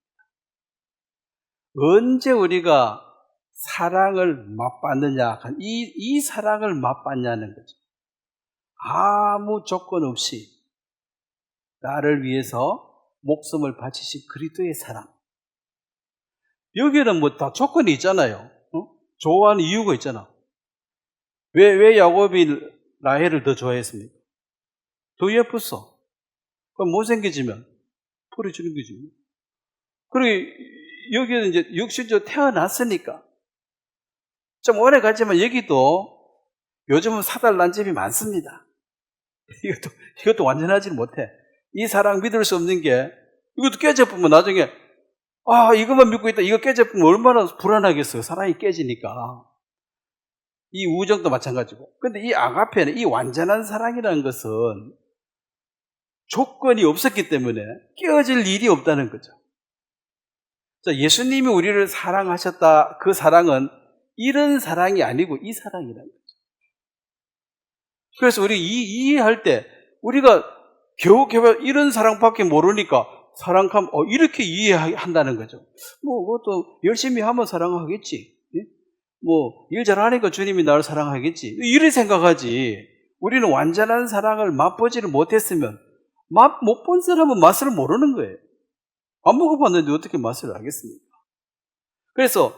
언제 우리가 사랑을 맛봤느냐, 이 사랑을 맛봤냐는 거죠. 아무 조건 없이 나를 위해서 목숨을 바치신 그리스도의 사랑. 여기는 뭐 다 조건이 있잖아요. 좋아하는 이유가 있잖아. 왜 야곱이 라헬을 더 좋아했습니까? 더 예뻤어. 그럼 못생겨지면 풀이 주는 거지. 그리고 여기는 이제 육신적으로 태어났으니까 좀 오래 가지만 여기도 요즘은 사달난 집이 많습니다. 이것도 완전하지는 못해. 이 사랑 믿을 수 없는 게 이것도 깨져보면 나중에 이것만 믿고 있다. 이거 깨져보면 얼마나 불안하겠어요. 사랑이 깨지니까. 이 우정도 마찬가지고. 근데 이 아가페는 이 완전한 사랑이라는 것은 조건이 없었기 때문에 깨어질 일이 없다는 거죠. 자, 예수님이 우리를 사랑하셨다. 그 사랑은 이런 사랑이 아니고 이 사랑이라는 거죠. 그래서 우리 이해할 때 우리가 겨우 이런 사랑밖에 모르니까 사랑하면 이렇게 이해한다는 거죠. 뭐 그것도 열심히 하면 사랑하겠지. 뭐 일 잘하니까 주님이 나를 사랑하겠지. 이렇게 생각하지. 우리는 완전한 사랑을 맛보지를 못했으면 못 본 사람은 맛을 모르는 거예요. 안 먹어봤는데 어떻게 맛을 알겠습니까? 그래서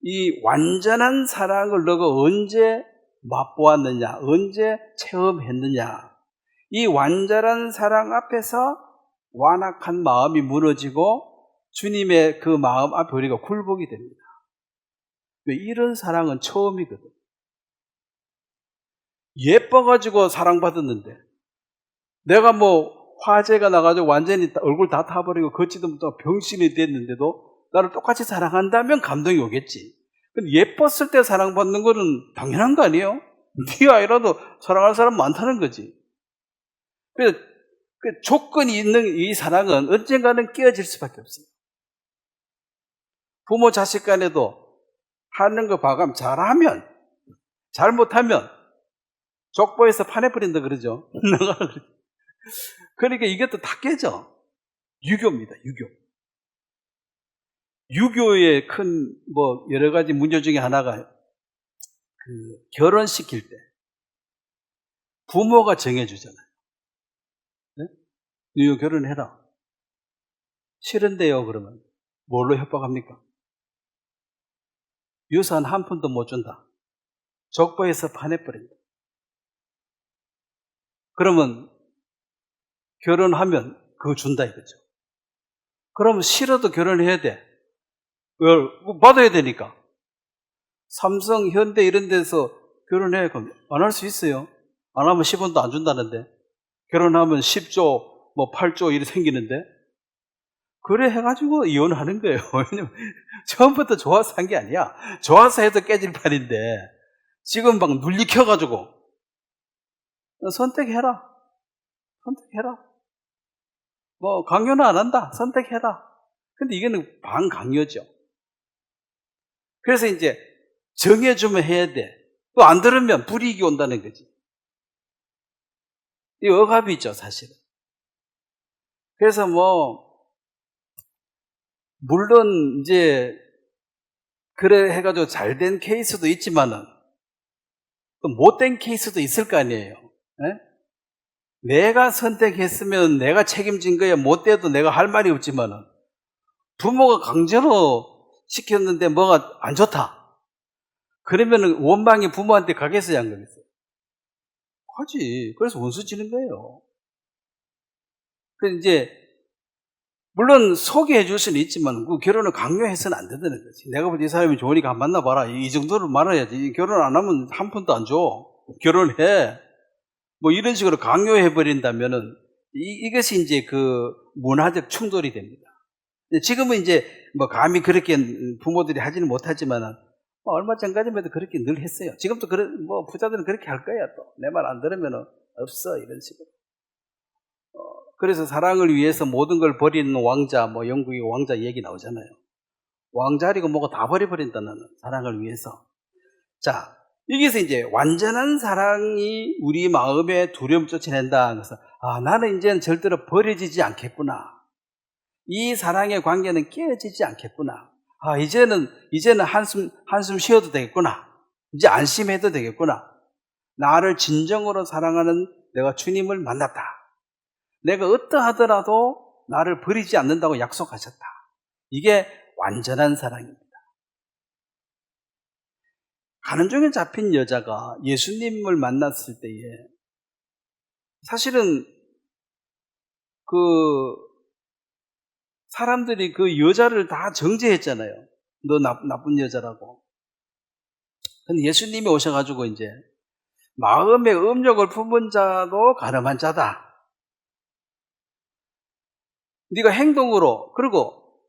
이 완전한 사랑을 너가 언제 맛보았느냐, 언제 체험했느냐, 이 완전한 사랑 앞에서 완악한 마음이 무너지고 주님의 그 마음 앞에 우리가 굴복이 됩니다. 이런 사랑은 처음이거든. 예뻐가지고 사랑받았는데 내가 뭐 화재가 나가지고 완전히 얼굴 다 타버리고 걷지도 못하고 병신이 됐는데도 나를 똑같이 사랑한다면 감동이 오겠지. 근데 예뻤을 때 사랑받는 거는 당연한 거 아니에요? 네 아이라도 사랑할 사람 많다는 거지. 그래서 그 조건이 있는 이 사랑은 언젠가는 깨어질 수밖에 없어요. 부모 자식 간에도 하는 거 봐가면 잘하면, 잘못하면 족보에서 파내버린다 그러죠. 그러니까 이것도 다 깨져. 유교입니다, 유교. 유교의 큰 여러 가지 문제 중에 하나가 결혼시킬 때 부모가 정해주잖아요. 네? 너 결혼해라. 싫은데요, 그러면 뭘로 협박합니까? 유산 한 푼도 못 준다. 족보에서 파내버린다. 그러면 결혼하면 그거 준다 이거죠. 그러면 싫어도 결혼해야 돼. 받아야 되니까. 삼성, 현대 이런 데서 결혼해. 그럼 안 할 수 있어요. 안 하면 10원도 안 준다는데. 결혼하면 10조, 8조 이렇게 생기는데. 그래 해가지고 이혼하는 거예요. 왜냐면 처음부터 좋아서 한 게 아니야. 좋아서 해도 깨질 판인데 지금 막 눌리켜가지고 선택해라. 선택해라. 강요는 안 한다. 선택해라. 근데 이거는 반강요죠. 그래서 이제 정해주면 해야 돼. 또 안 들으면 불이익이 온다는 거지. 이 억압이죠, 사실은. 그래서 물론 이제 그래 해가지고 잘된 케이스도 있지만은 또 못된 케이스도 있을 거 아니에요. 네? 내가 선택했으면 내가 책임진 거야. 못돼도 내가 할 말이 없지만은 부모가 강제로 시켰는데 뭐가 안 좋다. 그러면은 원망이 부모한테 가겠어요, 안 가겠어요? 하지. 그래서 원수 지는 거예요. 그래서 이제 물론 소개해 줄 수는 있지만 그 결혼을 강요해서는 안 된다는 거지. 내가 볼 때 이 사람이 좋으니까 한번 만나봐라. 이 정도로 말아야지. 결혼 안 하면 한 푼도 안 줘. 결혼해. 이런 식으로 강요해 버린다면은 이것이 이제 그 문화적 충돌이 됩니다. 지금은 이제 감히 그렇게 부모들이 하지는 못하지만은 얼마 전까지만 해도 그렇게 늘 했어요. 지금도 부자들은 그렇게 할 거야 또. 내 말 안 들으면은 없어 이런 식으로. 그래서 사랑을 위해서 모든 걸 버리는 왕자, 영국의 왕자 얘기 나오잖아요. 왕자리고 뭐가 다 버려버린다는 사랑을 위해서. 자, 여기서 이제 완전한 사랑이 우리 마음에 두려움 쫓아낸다. 그래서 나는 이제는 절대로 버려지지 않겠구나. 이 사랑의 관계는 깨어지지 않겠구나. 이제는 한숨 쉬어도 되겠구나. 이제 안심해도 되겠구나. 나를 진정으로 사랑하는 내가 주님을 만났다. 내가 어떠하더라도 나를 버리지 않는다고 약속하셨다. 이게 완전한 사랑입니다. 가늠종에 잡힌 여자가 예수님을 만났을 때에 사실은 사람들이 그 여자를 다 정죄했잖아요. 너 나쁜 여자라고. 근데 예수님이 오셔가지고 이제 마음의 음욕을 품은 자도 가늠한 자다. 네가 행동으로, 그리고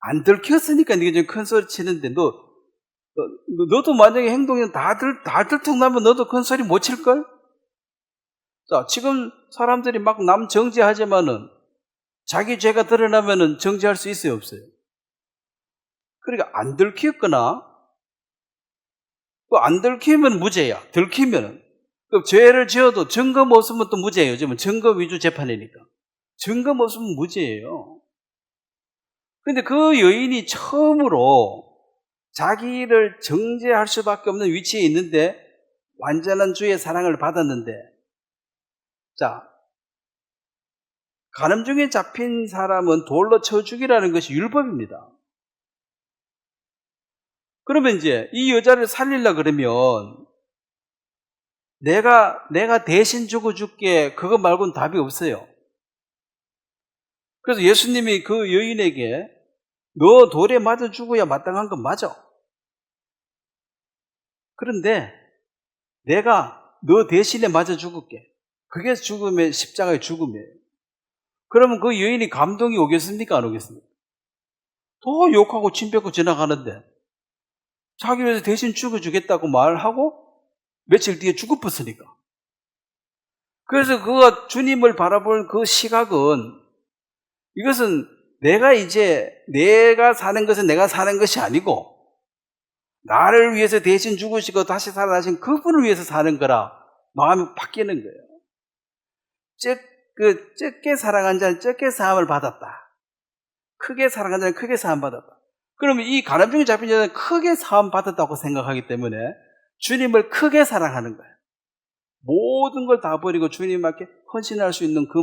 안 들켰으니까 네가 좀 큰 소리 치는데 너도 만약에 행동이 다 들통나면 너도 큰 소리 못 칠걸? 자, 지금 사람들이 막 남 정죄하지만은 자기 죄가 드러나면은 정죄할 수 있어요, 없어요? 그러니까 안 들켰거나 또 안 들키면 무죄야. 들키면은 그 죄를 지어도 증거 없으면 또 무죄예요. 요즘은 증거 위주 재판이니까. 증거 없으면 무죄예요. 근데 그 여인이 처음으로 자기를 정죄할 수밖에 없는 위치에 있는데 완전한 주의 사랑을 받았는데, 자, 가늠중에 잡힌 사람은 돌로 쳐 죽이라는 것이 율법입니다. 그러면 이제 이 여자를 살리려고 그러면 내가 대신 죽어줄게, 그거 말고는 답이 없어요. 그래서 예수님이 그 여인에게 너 돌에 맞아 죽어야 마땅한 건 맞아. 그런데 내가 너 대신에 맞아 죽을게. 그게 죽음의 십자가의 죽음이에요. 그러면 그 여인이 감동이 오겠습니까? 안 오겠습니까? 더 욕하고 침 뱉고 지나가는데 자기 위해서 대신 죽어주겠다고 말하고 며칠 뒤에 죽어버렸으니까. 그래서 그가 주님을 바라볼 그 시각은, 이것은 내가 사는 것은 내가 사는 것이 아니고 나를 위해서 대신 죽으시고 다시 살아나신 그분을 위해서 사는 거라 마음이 바뀌는 거예요. 적게 사랑한 자는 적게 사함을 받았다. 크게 사랑한 자는 크게 사함 받았다. 그러면 이 가늠증이 잡힌 자는 크게 사함 받았다고 생각하기 때문에 주님을 크게 사랑하는 거예요. 모든 걸 다 버리고 주님께 헌신할 수 있는 그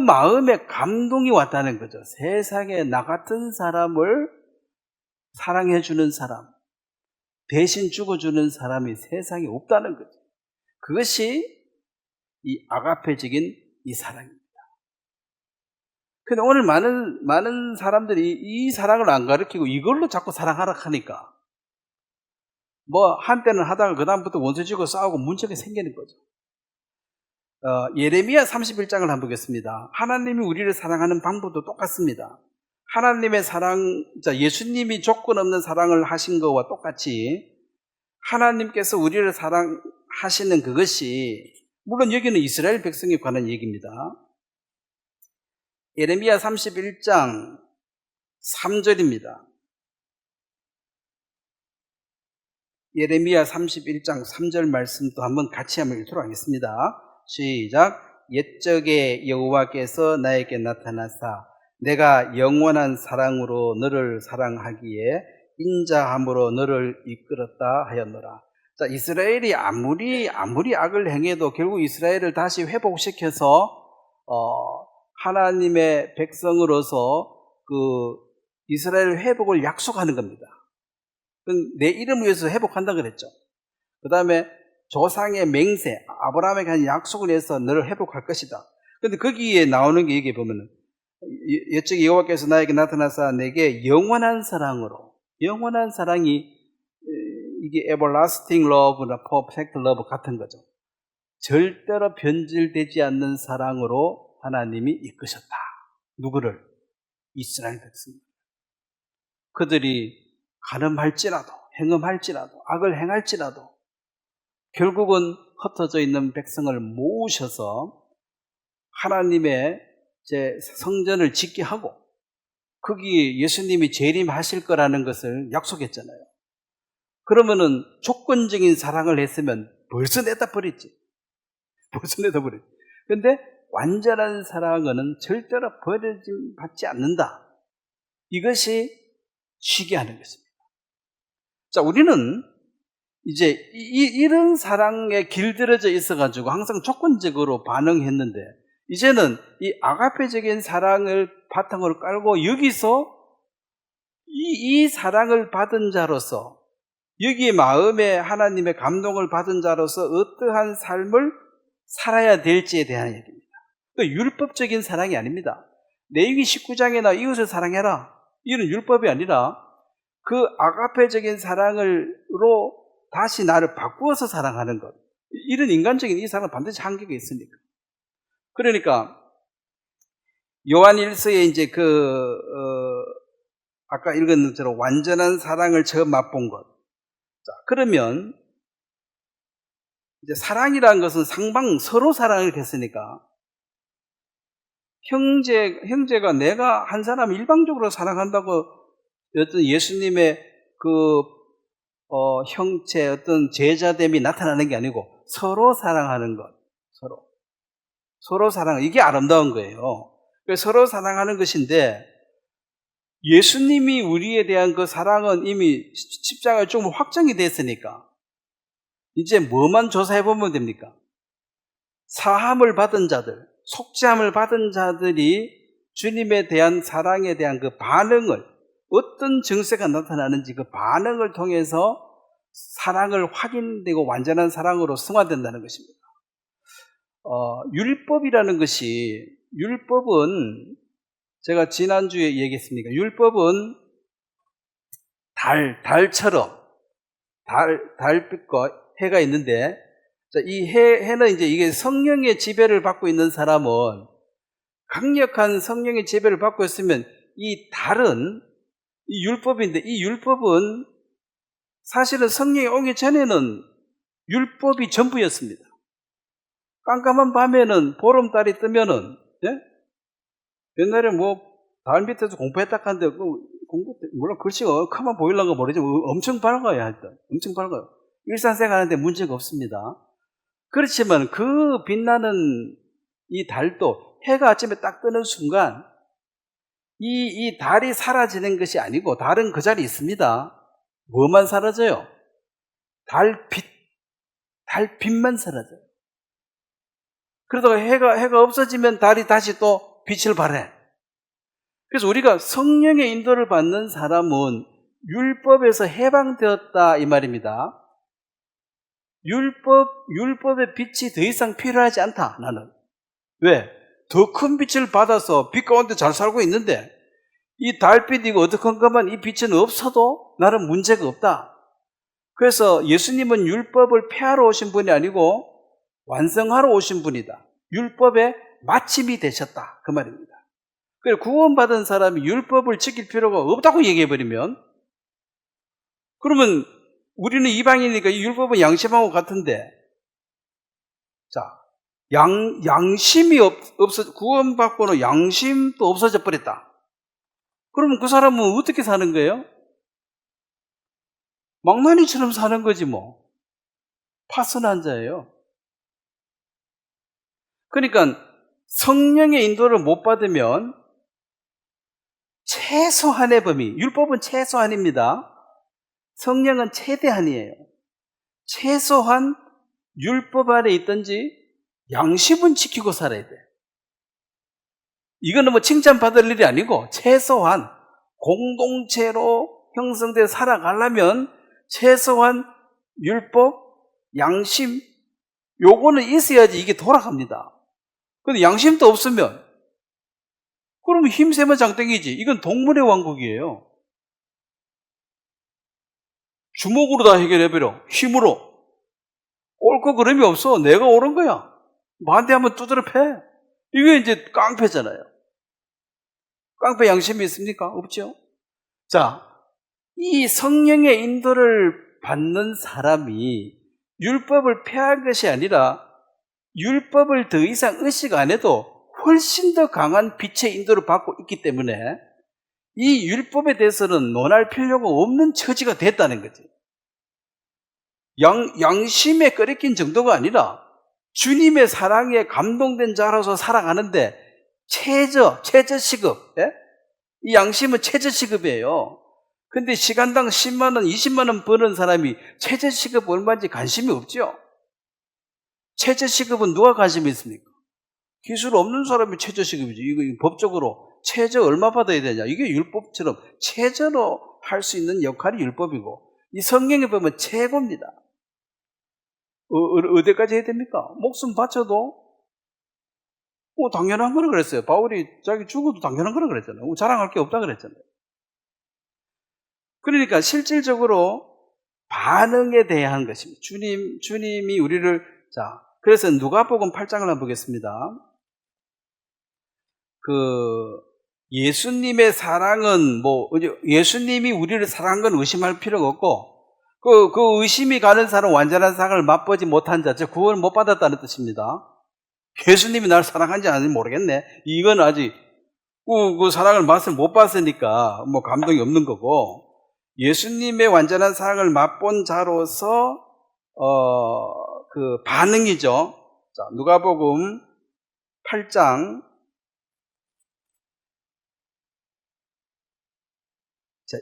마음에 감동이 왔다는 거죠. 세상에 나 같은 사람을 사랑해주는 사람, 대신 죽어주는 사람이 세상에 없다는 거죠. 그것이 이 아가페적인 이 사랑입니다. 근데 오늘 많은 사람들이 이 사랑을 안 가르치고 이걸로 자꾸 사랑하라 하니까 한때는 하다가 그다음부터 원수지고 싸우고 문제가 생기는 거죠. 예레미야 31장을 한번 보겠습니다. 하나님이 우리를 사랑하는 방법도 똑같습니다. 하나님의 사랑, 예수님이 조건 없는 사랑을 하신 것과 똑같이 하나님께서 우리를 사랑하시는 그것이, 물론 여기는 이스라엘 백성에 관한 얘기입니다. 예레미야 31장 3절입니다. 예레미야 31장 3절 말씀도 한번 같이 한번 읽도록 하겠습니다. 시작. 옛적에 여호와께서 나에게 나타나사 내가 영원한 사랑으로 너를 사랑하기에 인자함으로 너를 이끌었다 하였노라. 자, 이스라엘이 아무리 악을 행해도 결국 이스라엘을 다시 회복시켜서 하나님의 백성으로서 그 이스라엘 회복을 약속하는 겁니다. 내 이름을 위해서 회복한다 그랬죠. 그 다음에 조상의 맹세, 아브라함에게 한 약속을 해서 너를 회복할 것이다. 근데 거기에 나오는 게 여기 보면은 옛적에 여호와께서 나에게 나타나사 내게 영원한 사랑으로, 영원한 사랑이 이게 everlasting love나 perfect love 같은 거죠. 절대로 변질되지 않는 사랑으로 하나님이 이끄셨다. 누구를? 이스라엘 백성. 그들이 간음할지라도, 행음할지라도, 악을 행할지라도 결국은 흩어져 있는 백성을 모으셔서 하나님의 성전을 짓게 하고 거기에 예수님이 재림하실 거라는 것을 약속했잖아요. 그러면은 조건적인 사랑을 했으면 벌써 내다 버렸지. 근데 완전한 사랑은 절대로 버려짐 받지 않는다. 이것이 쉬게 하는 것입니다. 자, 우리는 이제 이런 사랑에 길들여져 있어가지고 항상 조건적으로 반응했는데, 이제는 이 아가페적인 사랑을 바탕으로 깔고 여기서 이 사랑을 받은 자로서, 여기에 마음에 하나님의 감동을 받은 자로서 어떠한 삶을 살아야 될지에 대한 얘기입니다. 율법적인 사랑이 아닙니다. 레위기 19장에나 이웃을 사랑해라, 이런 율법이 아니라 그 아가페적인 사랑으로 다시 나를 바꾸어서 사랑하는 것, 이런 인간적인 이 사랑은 반드시 한계가 있으니까. 그러니까 요한 1서에 이제 아까 읽은 것처럼 완전한 사랑을 처음 맛본 것. 자, 그러면 이제 사랑이라는 것은 서로 사랑을 했으니까 형제가 내가 한 사람 일방적으로 사랑한다고 어떤 예수님의 형체, 어떤 제자됨이 나타나는 게 아니고 서로 사랑하는 것, 서로 사랑, 이게 아름다운 거예요. 서로 사랑하는 것인데, 예수님이 우리에 대한 그 사랑은 이미 십자가에 좀 확정이 됐으니까 이제 뭐만 조사해 보면 됩니까? 사함을 받은 자들, 속죄함을 받은 자들이 주님에 대한 사랑에 대한 그 반응을, 어떤 증세가 나타나는지 그 반응을 통해서 사랑을 확인되고 완전한 사랑으로 승화된다는 것입니다. 율법이라는 것이, 율법은 제가 지난주에 얘기했습니까? 율법은 달처럼 달빛과 해가 있는데, 이 해는 이제 이게 성령의 지배를 받고 있는 사람은, 강력한 성령의 지배를 받고 있으면 이 달은 이 율법인데 이 율법은 사실은 성령이 오기 전에는 율법이 전부였습니다. 깜깜한 밤에는 보름달이 뜨면은, 예? 옛날에 뭐 달 밑에서 공부했다 하는데 물론 글씨가 크만 보이려고 모르지만 엄청 밝아요. 하여튼 엄청 밝아요. 일상생활 하는데 문제가 없습니다. 그렇지만 그 빛나는 이 달도 해가 아침에 딱 뜨는 순간 이 달이 사라지는 것이 아니고 달은 그 자리에 있습니다. 뭐만 사라져요? 달빛만 사라져요. 그러다가 해가 없어지면 달이 다시 또 빛을 발해. 그래서 우리가 성령의 인도를 받는 사람은 율법에서 해방되었다 이 말입니다. 율법의 빛이 더 이상 필요하지 않다, 나는. 왜? 더 큰 빛을 받아서 빛 가운데 잘 살고 있는데 이 달빛이고 어두컴컴한 이 빛은 없어도 나는 문제가 없다. 그래서 예수님은 율법을 폐하러 오신 분이 아니고 완성하러 오신 분이다. 율법의 마침이 되셨다. 그 말입니다. 그래서 구원받은 사람이 율법을 지킬 필요가 없다고 얘기해버리면 그러면 우리는 이방인이니까 이 율법은 양심하고 같은데 자, 양심이 구원받고는 양심도 없어져 버렸다. 그러면 그 사람은 어떻게 사는 거예요? 망나니처럼 사는 거지 뭐. 파선한 자예요. 그러니까 성령의 인도를 못 받으면 최소한의 범위, 율법은 최소한입니다. 성령은 최대한이에요. 최소한 율법 아래 있든지 양심은 지키고 살아야 돼. 이거는 뭐 칭찬받을 일이 아니고 최소한 공동체로 형성돼 살아가려면 최소한 율법, 양심 요거는 있어야지 이게 돌아갑니다. 근데 양심도 없으면 그러면 힘세면 장땡이지. 이건 동물의 왕국이에요. 주먹으로 다 해결해버려. 힘으로. 옳고 그름이 없어. 내가 옳은 거야. 반대하면 두드려 패. 이게 이제 깡패잖아요. 깡패 양심이 있습니까? 없죠. 자, 이 성령의 인도를 받는 사람이 율법을 폐한 것이 아니라 율법을 더 이상 의식 안 해도 훨씬 더 강한 빛의 인도를 받고 있기 때문에 이 율법에 대해서는 논할 필요가 없는 처지가 됐다는 거지. 양심에 끓이낀 정도가 아니라 주님의 사랑에 감동된 자로서 살아가는데 최저 시급, 예? 이 양심은 최저 시급이에요. 근데 시간당 10만 원, 20만 원 버는 사람이 최저 시급 얼마인지 관심이 없죠. 최저 시급은 누가 관심이 있습니까? 기술 없는 사람이 최저 시급이죠. 이거 법적으로 최저 얼마 받아야 되냐. 이게 율법처럼 최저로 할 수 있는 역할이 율법이고 이 성경에 보면 최고입니다. 어디까지 해야 됩니까? 목숨 바쳐도 당연한 거라 그랬어요. 바울이 자기 죽어도 당연한 거라 그랬잖아요. 자랑할 게 없다 그랬잖아요. 그러니까 실질적으로 반응에 대한 것입니다. 주님이 우리를 그래서 누가복음 8장을 한번 보겠습니다. 예수님의 사랑은 예수님이 우리를 사랑한 건 의심할 필요가 없고 그 의심이 가는 사람은 완전한 사랑을 맛보지 못한 자, 즉 구원을 못 받았다는 뜻입니다. 예수님이 나를 사랑한지 아닌지 모르겠네. 이건 아직 그 사랑을 맛을 못 봤으니까 감동이 없는 거고 예수님의 완전한 사랑을 맛본 자로서 그 반응이죠. 자, 누가복음 8장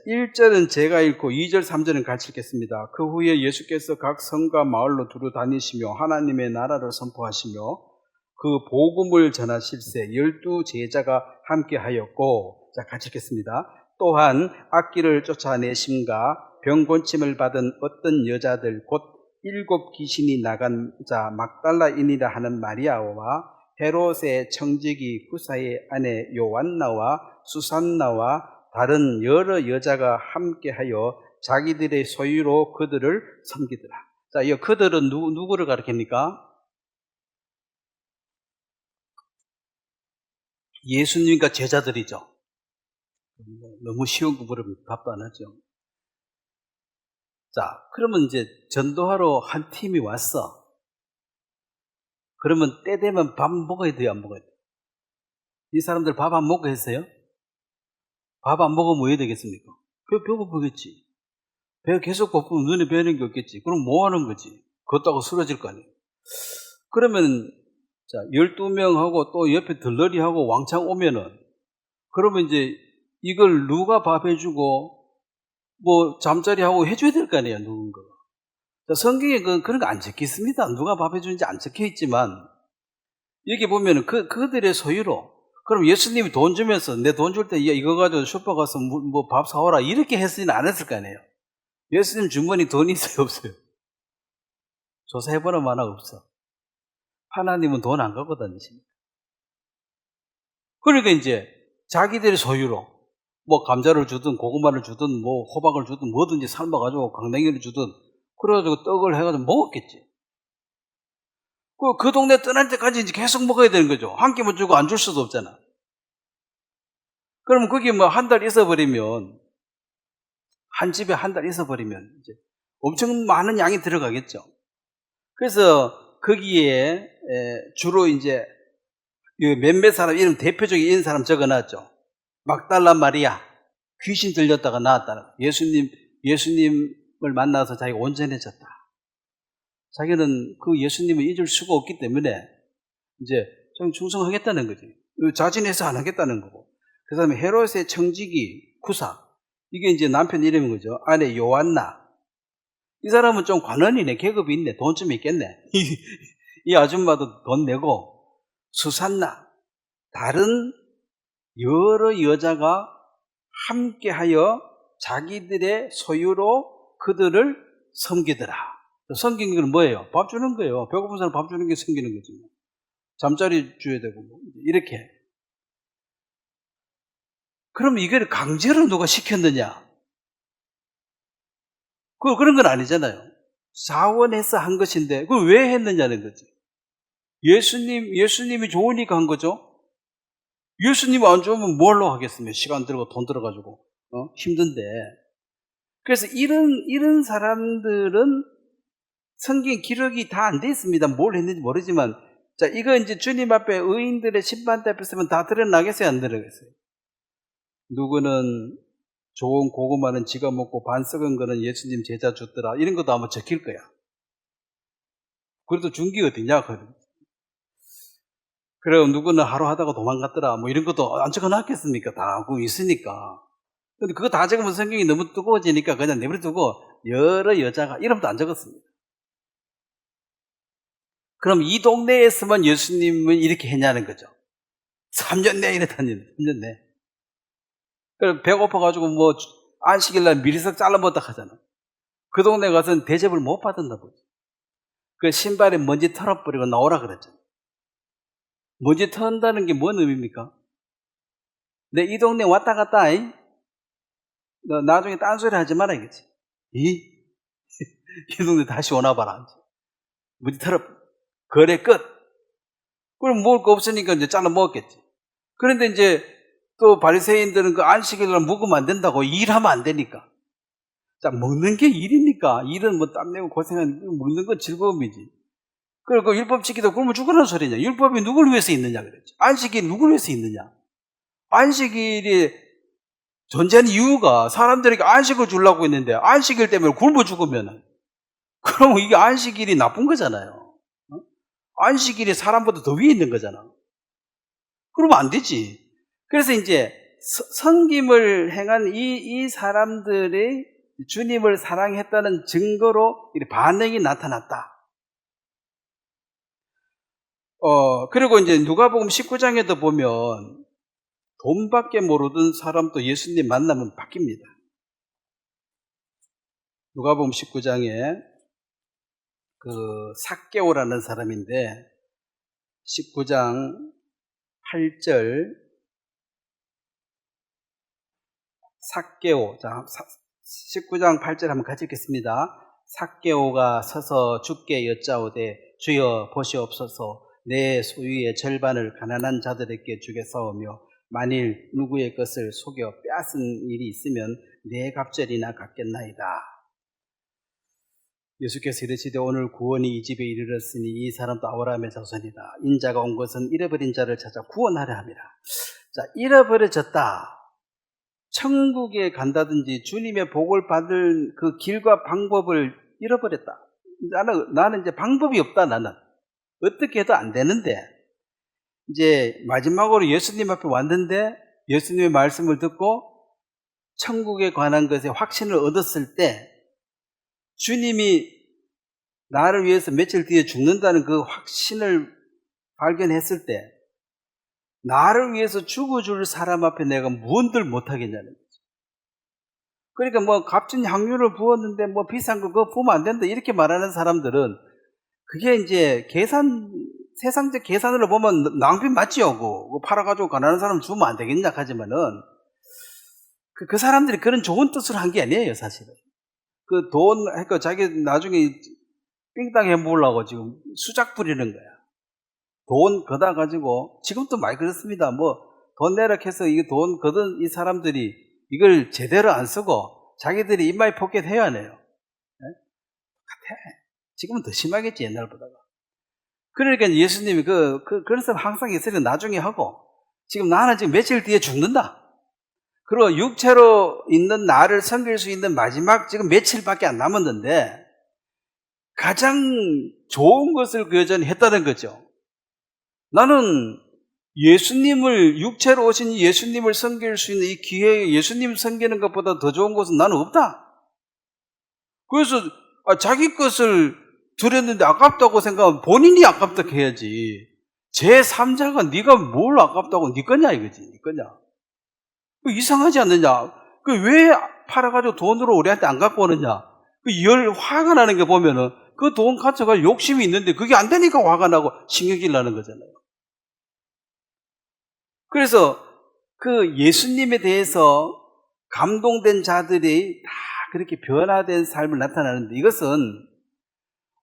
1절은 제가 읽고 2절, 3절은 같이 읽겠습니다. 그 후에 예수께서 각 성과 마을로 두루 다니시며 하나님의 나라를 선포하시며 그 복음을 전하실세 12 제자가 함께하였고, 같이 읽겠습니다. 또한 악기를 쫓아내심과 병곤침을 받은 어떤 여자들 곧 7 귀신이 나간 자 막달라인이라 하는 마리아와 헤롯의 청지기 구사의 아내 요한나와 수산나와 다른 여러 여자가 함께하여 자기들의 소유로 그들을 섬기더라. 자, 이 그들은 누구를 가리킵니까? 예수님과 제자들이죠. 너무 쉬운 거 물으면 답도 안 하죠. 자, 그러면 이제 전도하러 한 팀이 왔어. 그러면 때 되면 밥 먹어야 돼요, 안 먹어야 돼요? 이 사람들 밥 안 먹고 했어요? 밥 안 먹으면 뭐 해야 되겠습니까? 배고프겠지. 배가 계속 고프면 눈에 뵈는 게 없겠지. 그럼 뭐 하는 거지? 걷다가 쓰러질 거 아니에요. 그러면, 자, 12명하고 또 옆에 들러리하고 왕창 오면은, 그러면 이제 이걸 누가 밥 해주고, 뭐 잠자리하고 해줘야 될 거 아니에요, 누군가. 자, 성경에 그런 거 안 적혀 있습니다. 누가 밥 해주는지 안 적혀 있지만, 여기 보면은 그들의 소유로, 그럼 예수님이 돈 주면서 내 돈 줄 때 이거 가지고 슈퍼 가서 뭐 밥 사오라 이렇게 했으면 안 했을 거 아니에요. 예수님 주머니 돈이 있어요, 없어요? 조사해보나 마나 없어. 하나님은 돈 안 갖고 다니십니다. 그러니까 이제 자기들의 소유로 뭐 감자를 주든 고구마를 주든 뭐 호박을 주든 뭐든지 삶아가지고 강냉이를 주든 그래가지고 떡을 해가지고 먹었겠지. 그 동네 떠날 때까지 이제 계속 먹어야 되는 거죠. 한 끼만 주고 안 줄 수도 없잖아. 그러면 거기 뭐 한 달 있어버리면, 한 집에 한 달 있어버리면 이제 엄청 많은 양이 들어가겠죠. 그래서 거기에 주로 이제 몇몇 사람 이름 대표적인 이런 사람 적어놨죠. 막달라 마리아, 귀신 들렸다가 나왔다는 예수님을 만나서 자기가 온전해졌다. 자기는 그 예수님을 잊을 수가 없기 때문에 이제 좀 충성하겠다는 거지. 자진해서 안 하겠다는 거고. 그 다음에 헤롯의 청지기 구사, 이게 이제 남편 이름인 거죠. 아내 요한나. 이 사람은 좀 관원이네, 계급이 있네, 돈 좀 있겠네. 이 아줌마도 돈 내고, 수산나, 다른 여러 여자가 함께하여 자기들의 소유로 그들을 섬기더라. 섬기는 건 뭐예요? 밥 주는 거예요. 배고픈 사람 밥 주는 게 섬기는 거지. 잠자리 줘야 되고, 뭐 이렇게. 그럼 이걸 강제로 누가 시켰느냐? 그런 건 아니잖아요. 자원해서 한 것인데, 그걸 왜 했느냐는 거지. 예수님이 좋으니까 한 거죠. 예수님 안 좋으면 뭘로 하겠습니까? 시간 들고 돈 들어가지고, 힘든데. 그래서 이런 사람들은 성경 기록이 다 안 돼 있습니다. 뭘 했는지 모르지만, 자, 이거 이제 주님 앞에 의인들의 심판대 앞에 서면 다 드러나겠어요? 안 드러나겠어요? 누구는 좋은 고구마는 지가 먹고 반 썩은 거는 예수님 제자 줬더라. 이런 것도 아마 적힐 거야. 그래도 준 게 어디냐? 그래, 누구는 하루 하다가 도망갔더라. 뭐 이런 것도 안 적어놨겠습니까? 다 그거 있으니까. 근데 그거 다 적으면 성경이 너무 뜨거워지니까 그냥 내버려두고 여러 여자가 이름도 안 적었습니다. 그럼 이 동네에서만 예수님은 이렇게 했냐는 거죠. 3년 내에 이랬다니, 3년 내. 그래서 배고파가지고 뭐 안식일날 미리석 잘라먹었다 하잖아. 그 동네 가서는 대접을 못 받았나 보지. 그 신발에 먼지 털어버리고 나오라 그랬잖아. 먼지 턴다는 게 뭔 의미입니까? 내 이 동네 왔다 갔다, 너 나중에 딴소리 하지 말아야겠지. 이 동네 다시 오나 봐라. 먼지 털어, 거래 끝. 그럼 먹을 거 없으니까 이제 잘라 먹었겠지. 그런데 이제 또 바리새인들은 그 안식일날 먹으면 안 된다고, 일하면 안 되니까. 자, 먹는 게 일입니까? 일은 뭐 땀 내고 고생하는, 먹는 건 즐거움이지. 그리고 율법 지키다 굶어 죽으라는 소리냐? 율법이 누굴 위해서 있느냐 그랬죠. 안식일이 누굴 위해서 있느냐? 안식일이 존재하는 이유가 사람들에게 안식을 주려고 했는데 안식일 때문에 굶어 죽으면 그럼 이게 안식일이 나쁜 거잖아요. 안식일이 사람보다 더 위에 있는 거잖아. 그러면 안 되지. 그래서 이제 섬김을 행한 이 사람들이 주님을 사랑했다는 증거로 반응이 나타났다. 그리고 이제 누가복음 19장에도 보면 돈밖에 모르던 사람도 예수님 만나면 바뀝니다. 누가복음 19장에 그 삭개오라는 사람인데 19장 8절 삭개오, 자 19장 8절 한번 같이 읽겠습니다. 삭개오가 서서 주께 여짜오되 주여 보시옵소서 내 소유의 절반을 가난한 자들에게 주겠사오며 만일 누구의 것을 속여 빼앗은 일이 있으면 내 갑절이나 갚겠나이다. 예수께서 이르시되 오늘 구원이 이 집에 이르렀으니 이 사람도 아브라함의 자손이다. 인자가 온 것은 잃어버린 자를 찾아 구원하려 함이라. 자, 잃어버려졌다. 천국에 간다든지 주님의 복을 받을 그 길과 방법을 잃어버렸다. 나는 이제 방법이 없다. 나는 어떻게 해도 안 되는데 이제 마지막으로 예수님 앞에 왔는데 예수님의 말씀을 듣고 천국에 관한 것에 확신을 얻었을 때 주님이 나를 위해서 며칠 뒤에 죽는다는 그 확신을 발견했을 때 나를 위해서 죽어줄 사람 앞에 내가 무언들 못하겠냐는 거죠. 그러니까 뭐 값진 향유를 부었는데 뭐 비싼 거 그거 부으면 안 된다 이렇게 말하는 사람들은 그게 이제 세상적 계산으로 보면 낭비 맞지요. 그거 팔아가지고 가난한 사람 주면 안 되겠냐 하지만은 그 사람들이 그런 좋은 뜻으로 한 게 아니에요, 사실은. 그 돈, 그러니까 자기 나중에 삥땅 해 먹으려고 지금 수작 부리는 거야. 돈 걷어 가지고, 지금도 많이 그렇습니다. 뭐, 돈 내라 해서 이 돈 걷은 이 사람들이 이걸 제대로 안 쓰고 자기들이 입마이 포켓 해야 하네요. 네? 같아. 지금은 더 심하겠지, 옛날보다가. 그러니까 예수님이 그런 사람 항상 있으니까 나중에 하고, 지금 나는 지금 며칠 뒤에 죽는다. 그리고 육체로 있는 나를 섬길 수 있는 마지막 지금 며칠밖에 안 남았는데 가장 좋은 것을 그 여전히 했다는 거죠. 나는 예수님을 육체로 오신 예수님을 섬길 수 있는 이 기회에 예수님 섬기는 것보다 더 좋은 것은 나는 없다. 그래서 자기 것을 드렸는데 아깝다고 생각하면 본인이 아깝다고 해야지. 제3자가 네가 뭘 아깝다고 네 거냐 이거지. 네 거냐. 이상하지 않느냐? 왜 팔아가지고 돈으로 우리한테 안 갖고 오느냐? 화가 나는 게 보면은 그 돈 가져갈 욕심이 있는데 그게 안 되니까 화가 나고 신경질 나는 거잖아요. 그래서 그 예수님에 대해서 감동된 자들이 다 그렇게 변화된 삶을 나타나는데 이것은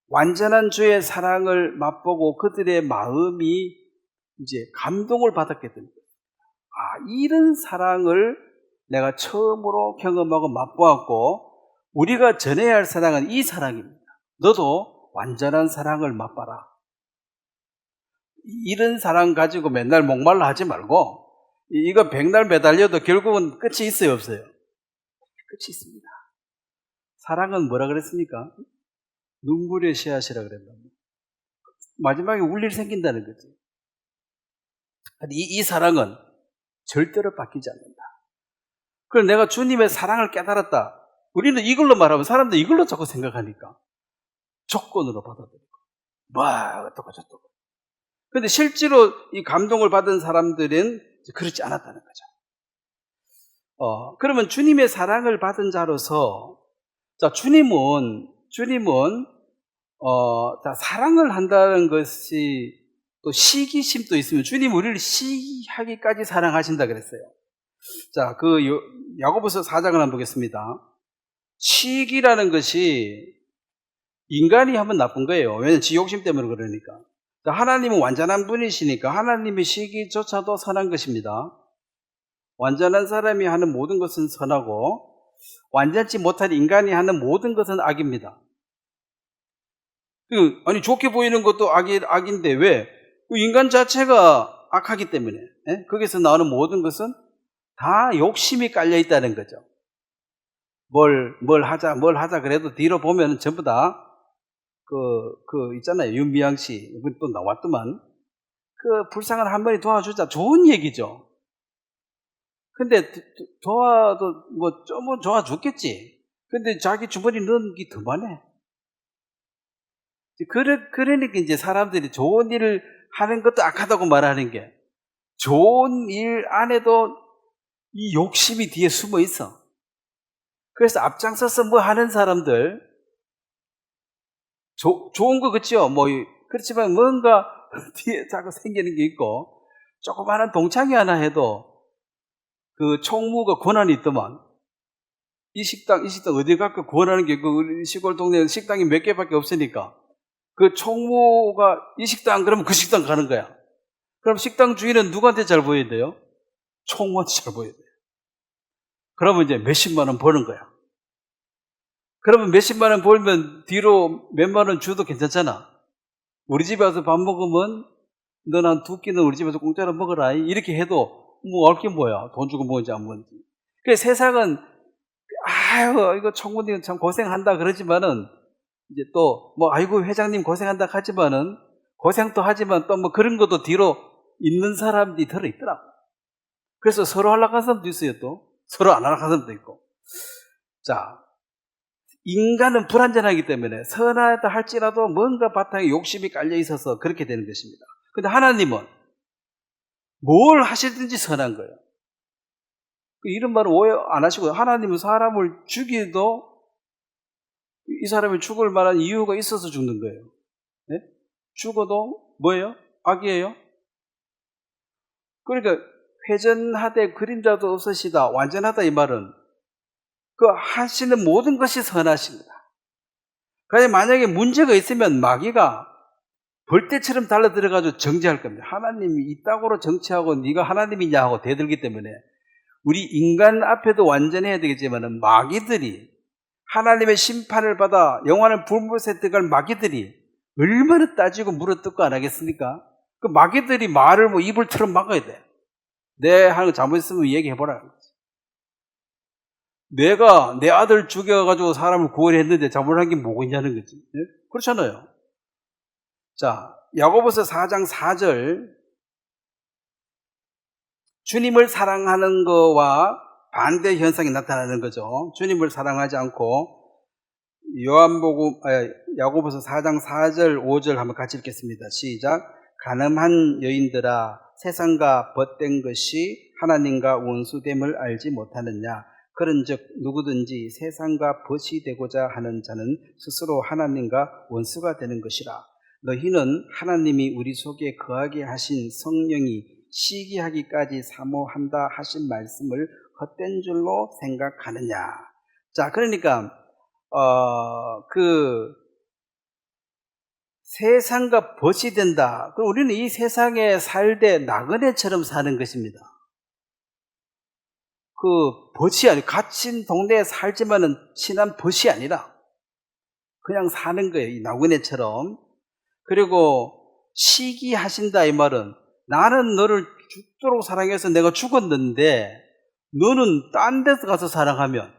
완전한 주의 사랑을 맛보고 그들의 마음이 이제 감동을 받았기 때문에 이런 사랑을 내가 처음으로 경험하고 맛보았고 우리가 전해야 할 사랑은 이 사랑입니다. 너도 완전한 사랑을 맛봐라. 이런 사랑 가지고 맨날 목말라 하지 말고 이거 백날 매달려도 결국은 끝이 있어요, 없어요? 끝이 있습니다. 사랑은 뭐라 그랬습니까? 눈물의 씨앗이라 그랬나? 마지막에 울 일 생긴다는 거죠. 이 사랑은 절대로 바뀌지 않는다. 그럼 내가 주님의 사랑을 깨달았다. 우리는 이걸로 말하면 사람들 이걸로 자꾸 생각하니까 조건으로 받아들이고 어떡고 저떡고. 그런데 실제로 이 감동을 받은 사람들은 그렇지 않았다는 거죠. 그러면 주님의 사랑을 받은 자로서 주님은 사랑을 한다는 것이 또 시기심도 있으면 주님 우리를 시기하기까지 사랑하신다 그랬어요. 자, 야고보서 4장을 한번 보겠습니다. 시기라는 것이 인간이 하면 나쁜 거예요. 왜냐하면 지 욕심 때문에 그러니까. 자, 하나님은 완전한 분이시니까 하나님의 시기조차도 선한 것입니다. 완전한 사람이 하는 모든 것은 선하고 완전치 못한 인간이 하는 모든 것은 악입니다. 아니 좋게 보이는 것도 악인데 왜? 인간 자체가 악하기 때문에 거기서 나오는 모든 것은 다 욕심이 깔려 있다는 거죠. 뭘 하자 그래도 뒤로 보면 전부 다 있잖아요. 윤미향 씨 이번 또 나왔더만 불쌍한 할머니 도와주자 좋은 얘기죠. 근데 도와도 좀 도와줬겠지. 근데 자기 주머니 넣은 게 더 많네. 그러니까 이제 사람들이 좋은 일을 하는 것도 악하다고 말하는 게 좋은 일 안에도 이 욕심이 뒤에 숨어 있어. 그래서 앞장서서 뭐 하는 사람들 좋은 거 그렇죠? 그렇지만 뭔가 뒤에 자꾸 생기는 게 있고 조그마한 동창회 하나 해도 그 총무가 권한이 있더만 이 식당 어디 갈까 권하는 게 우리 시골 동네에 식당이 몇 개밖에 없으니까 그 총무가 이 식당 그러면 그 식당 가는 거야. 그럼 식당 주인은 누구한테 잘 보여야 돼요? 총무한테 잘 보여야 돼요. 그러면 이제 몇십만 원 버는 거야. 그러면 몇십만 원 벌면 뒤로 몇만 원 줘도 괜찮잖아. 우리 집에 와서 밥 먹으면 넌 한 두 끼는 우리 집에서 공짜로 먹어라. 이렇게 해도 뭐 알 게 뭐야. 돈 주고 먹은지 안 먹은지. 그래서 세상은 아유 이거 총무님 참 고생한다 그러지만은 이제 또 뭐 아이고 회장님 고생한다 하지만은 고생도 하지만 또 뭐 그런 것도 뒤로 있는 사람들이 들어있더라고. 그래서 서로 하려고 하는 사람도 있어요. 또 서로 안 하려고 하는 사람도 있고. 자, 인간은 불완전하기 때문에 선하다 할지라도 뭔가 바탕에 욕심이 깔려 있어서 그렇게 되는 것입니다. 근데 하나님은 뭘 하시든지 선한 거예요. 이런 말을 오해 안 하시고요. 하나님은 사람을 죽이도 이 사람이 죽을 만한 이유가 있어서 죽는 거예요. 네? 죽어도 뭐예요? 악이에요? 그러니까 회전하되 그림자도 없으시다. 완전하다 이 말은 그 하시는 모든 것이 선하십니다. 그래서 만약에 문제가 있으면 마귀가 벌떼처럼 달라들어가지고 정죄할 겁니다. 하나님이 이따구로 정치하고 네가 하나님이냐 하고 대들기 때문에 우리 인간 앞에도 완전해야 되겠지만 마귀들이 하나님의 심판을 받아 영원한 불못에 들어갈 마귀들이 얼마나 따지고 물어뜯고 안 하겠습니까? 그 마귀들이 말을 뭐 입을 틀어 막아야 돼. 내 하는 거 잘못했으면 얘기해보라. 내가 내 아들 죽여가지고 사람을 구원했는데 잘못한 게 뭐가 있냐는 거지. 네? 그렇잖아요. 자, 야고보서 4장 4절 주님을 사랑하는 거와 반대 현상이 나타나는 거죠. 주님을 사랑하지 않고 야고보서 4장 4절 5절 한번 같이 읽겠습니다. 시작. 간음한 여인들아 세상과 벗된 것이 하나님과 원수됨을 알지 못하느냐. 그런즉 누구든지 세상과 벗이 되고자 하는 자는 스스로 하나님과 원수가 되는 것이라. 너희는 하나님이 우리 속에 거하게 하신 성령이 시기하기까지 사모한다 하신 말씀을 헛된 줄로 생각하느냐. 자, 그러니까 세상과 벗이 된다. 그럼 우리는 이 세상에 살되 나그네처럼 사는 것입니다. 그 벗이 아니라 갇힌 동네에 살지만은 친한 벗이 아니라 그냥 사는 거예요. 이 나그네처럼. 그리고 시기하신다 이 말은 나는 너를 죽도록 사랑해서 내가 죽었는데 너는 딴 데서 가서 사랑하면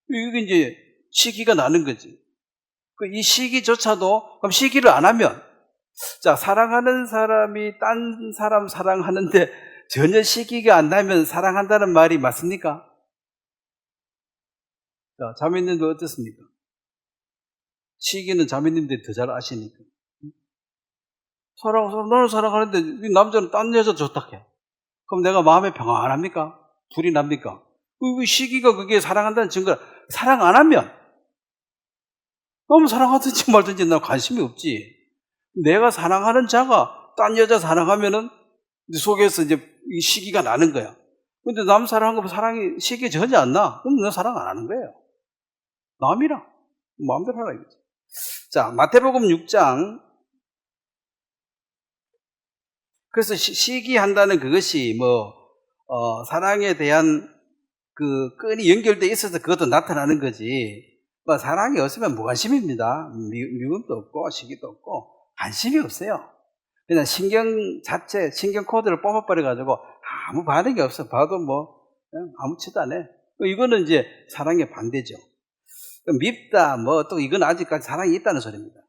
이게 이제 시기가 나는 거지. 이 시기조차도 그럼 시기를 안 하면 자 사랑하는 사람이 딴 사람 사랑하는데 전혀 시기가 안 나면 사랑한다는 말이 맞습니까? 자 자매님들 어떻습니까? 시기는 자매님들이 더 잘 아시니까. 너를 사랑하는데 이 남자는 딴 여자 좋다 해. 그럼 내가 마음에 평안합니까? 불이 납니까? 그 시기가 그게 사랑한다는 증거라. 사랑 안 하면 너무 사랑하든지 말든지 난 관심이 없지. 내가 사랑하는 자가 딴 여자 사랑하면은 네 속에서 이제 이 시기가 나는 거야. 근데 남 사랑한 거 사랑이 시기 전혀 안 나. 그럼 너 사랑 안 하는 거예요. 남이랑 마음대로 하라 이거지. 자, 마태복음 6장. 그래서 시기한다는 그것이 사랑에 대한 그 끈이 연결되어 있어서 그것도 나타나는 거지. 사랑이 없으면 무관심입니다. 미움도 없고 시기도 없고 관심이 없어요. 그냥 신경 코드를 뽑아버려가지고 아무 반응이 없어. 봐도 그냥 아무렇지도 않아. 이거는 이제 사랑의 반대죠. 밉다 또 이건 아직까지 사랑이 있다는 소리입니다.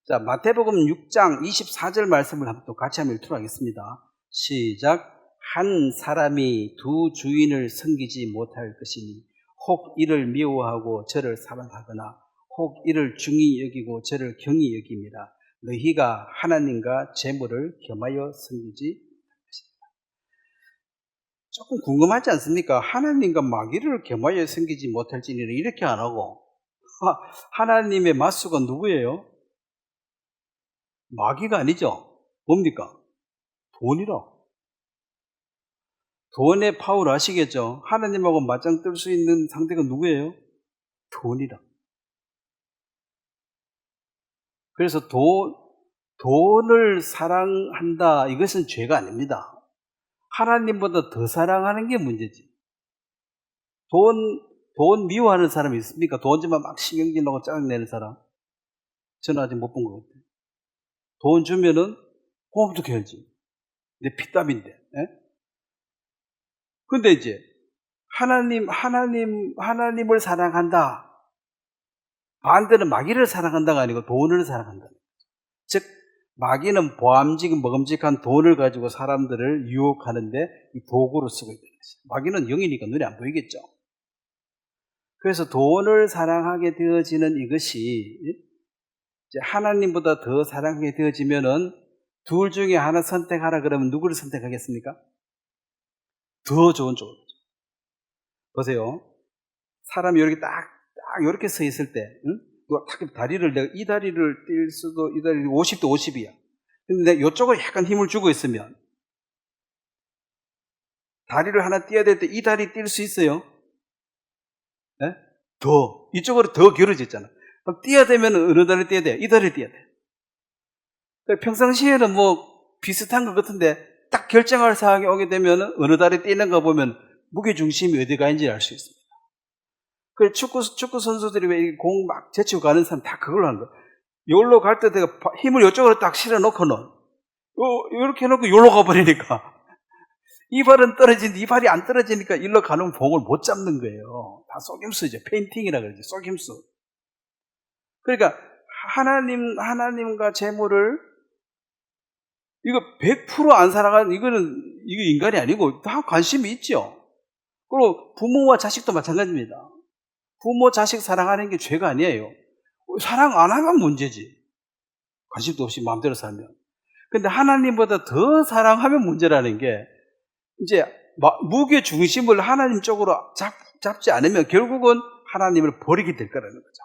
자, 마태복음 6장 24절 말씀을 한번 또 같이 한번 읽도록 하겠습니다. 시작. 한 사람이 두 주인을 섬기지 못할 것이니 혹 이를 미워하고 저를 사랑하거나 혹 이를 중히 여기고 저를 경히 여김이라. 너희가 하나님과 재물을 겸하여 섬기지 못할 것입니다. 조금 궁금하지 않습니까? 하나님과 마귀를 겸하여 섬기지 못할지니는 이렇게 안 하고 하나님의 맞수가 누구예요? 마귀가 아니죠. 뭡니까? 돈이라. 돈의 파워를 아시겠죠? 하나님하고 맞짱 뜰 수 있는 상대가 누구예요? 돈이라. 그래서 돈을 사랑한다 이것은 죄가 아닙니다. 하나님보다 더 사랑하는 게 문제지. 돈 미워하는 사람이 있습니까? 돈 주면 막 신경질 나고 짜증내는 사람. 저는 아직 못 본 것 같아요. 돈 주면은 고맙게 해야지. 내 피땀인데. 예? 근데 이제 하나님을 사랑한다. 반대는 마귀를 사랑한다가 아니고 돈을 사랑한다. 즉, 마귀는 보암직, 먹음직한 돈을 가지고 사람들을 유혹하는데 이 도구로 쓰고 있는 것이죠. 마귀는 영이니까 눈에 안 보이겠죠. 그래서 돈을 사랑하게 되어지는 이것이 이제 하나님보다 더 사랑하게 되어지면은 둘 중에 하나 선택하라 그러면 누구를 선택하겠습니까? 더 좋은 쪽을. 보세요. 사람이 이렇게 딱 이렇게 서 있을 때, 응? 다리를 내가 이 다리를 뛸 수도 이 다리 50대 50이야. 근데 내가 이쪽으로 약간 힘을 주고 있으면 다리를 하나 띄어야 될 때 이 다리 뛸 수 있어요? 네? 이쪽으로 더 길어졌잖아. 그럼 띄어야 되면 어느 다리 띄어야 돼? 이 다리 띄어야 돼. 평상시에는 뭐 비슷한 것 같은데 딱 결정할 상황이 오게 되면 어느 다리 띄는가 보면 무게중심이 어디가 있는지 알 수 있습니다. 그 축구 선수들이 왜 공 막 제치고 가는 사람 다 그걸로 하는 거야. 여기로 갈 때 내가 힘을 이쪽으로 딱 실어 놓고는 이렇게 해놓고 여기로 가버리니까 이 발은 떨어지는데 이 발이 안 떨어지니까 일로 가는 봉을 못 잡는 거예요. 다 속임수죠. 페인팅이라 그러지. 속임수. 그러니까 하나님과 재물을 이거 100% 안 사랑하는 이거 인간이 아니고 다 관심이 있죠. 그리고 부모와 자식도 마찬가지입니다. 부모, 자식 사랑하는 게 죄가 아니에요. 사랑 안 하면 문제지. 관심도 없이 마음대로 살면. 근데 하나님보다 더 사랑하면 문제라는 게 이제 무게 중심을 하나님 쪽으로 잡지 않으면 결국은 하나님을 버리게 될 거라는 거죠.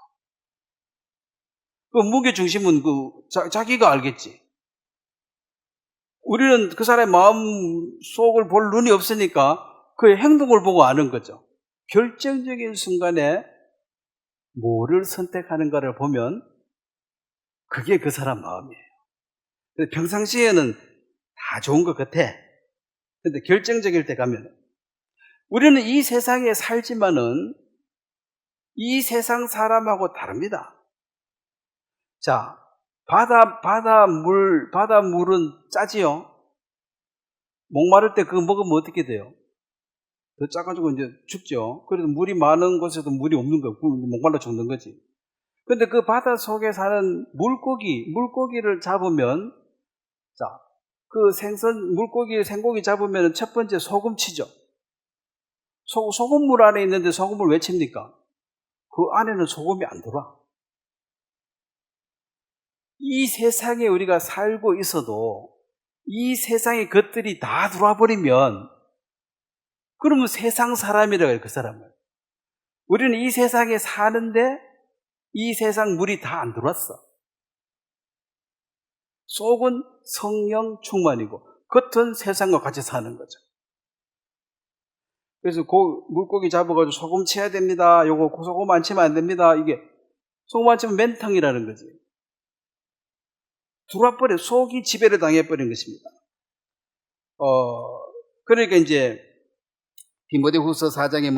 그 무게 중심은 자기가 알겠지. 우리는 그 사람의 마음 속을 볼 눈이 없으니까 그의 행동을 보고 아는 거죠. 결정적인 순간에 뭐를 선택하는가를 보면 그게 그 사람 마음이에요. 평상시에는 다 좋은 것 같아. 근데 결정적일 때 가면 우리는 이 세상에 살지만은 이 세상 사람하고 다릅니다. 자, 바닷물은 짜지요? 목마를 때 그거 먹으면 어떻게 돼요? 더 짜가지고 이제 죽죠. 그래도 물이 많은 곳에도 물이 없는 거예요. 목말라 죽는 거지. 근데 그 바다 속에 사는 물고기를 잡으면, 자, 그 생고기 잡으면 첫 번째 소금 치죠. 소금물 안에 있는데 소금을 왜 칩니까? 그 안에는 소금이 안 들어와. 이 세상에 우리가 살고 있어도 이 세상의 것들이 다 들어와 버리면 그러면 세상 사람이라고 해요, 그 사람을. 우리는 이 세상에 사는데 이 세상 물이 다 안 들어왔어. 속은 성령 충만이고 겉은 세상과 같이 사는 거죠. 그래서 물고기 잡아가지고 소금 쳐야 됩니다. 요거 소금 안 치면 안 됩니다. 이게 소금 안 치면 맨탕이라는 거지. 들어와버려. 속이 지배를 당해버린 것입니다. 그러니까 이제 디모데후서 4장에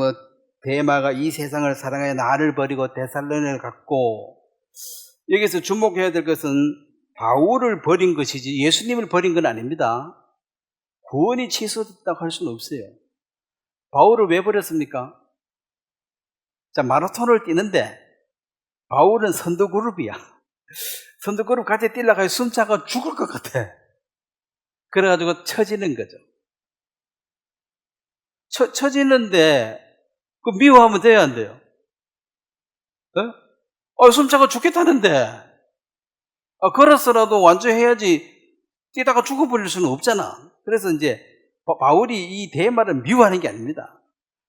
데마가 이 세상을 사랑하여 나를 버리고 데살로니가를 갔고, 여기서 주목해야 될 것은 바울을 버린 것이지 예수님을 버린 건 아닙니다. 구원이 취소됐다고 할 수는 없어요. 바울을 왜 버렸습니까? 자, 마라톤을 뛰는데 바울은 선두그룹이야. 선두그룹 같이 뛰려고 숨차가 죽을 것 같아. 그래가지고 처지는 거죠. 처지는데 그 미워하면 돼야 안 돼요? 숨차가 죽겠다는데 걸어서라도 완주해야지 뛰다가 죽어버릴 수는 없잖아. 그래서 이제 바울이 이 대마를 미워하는 게 아닙니다.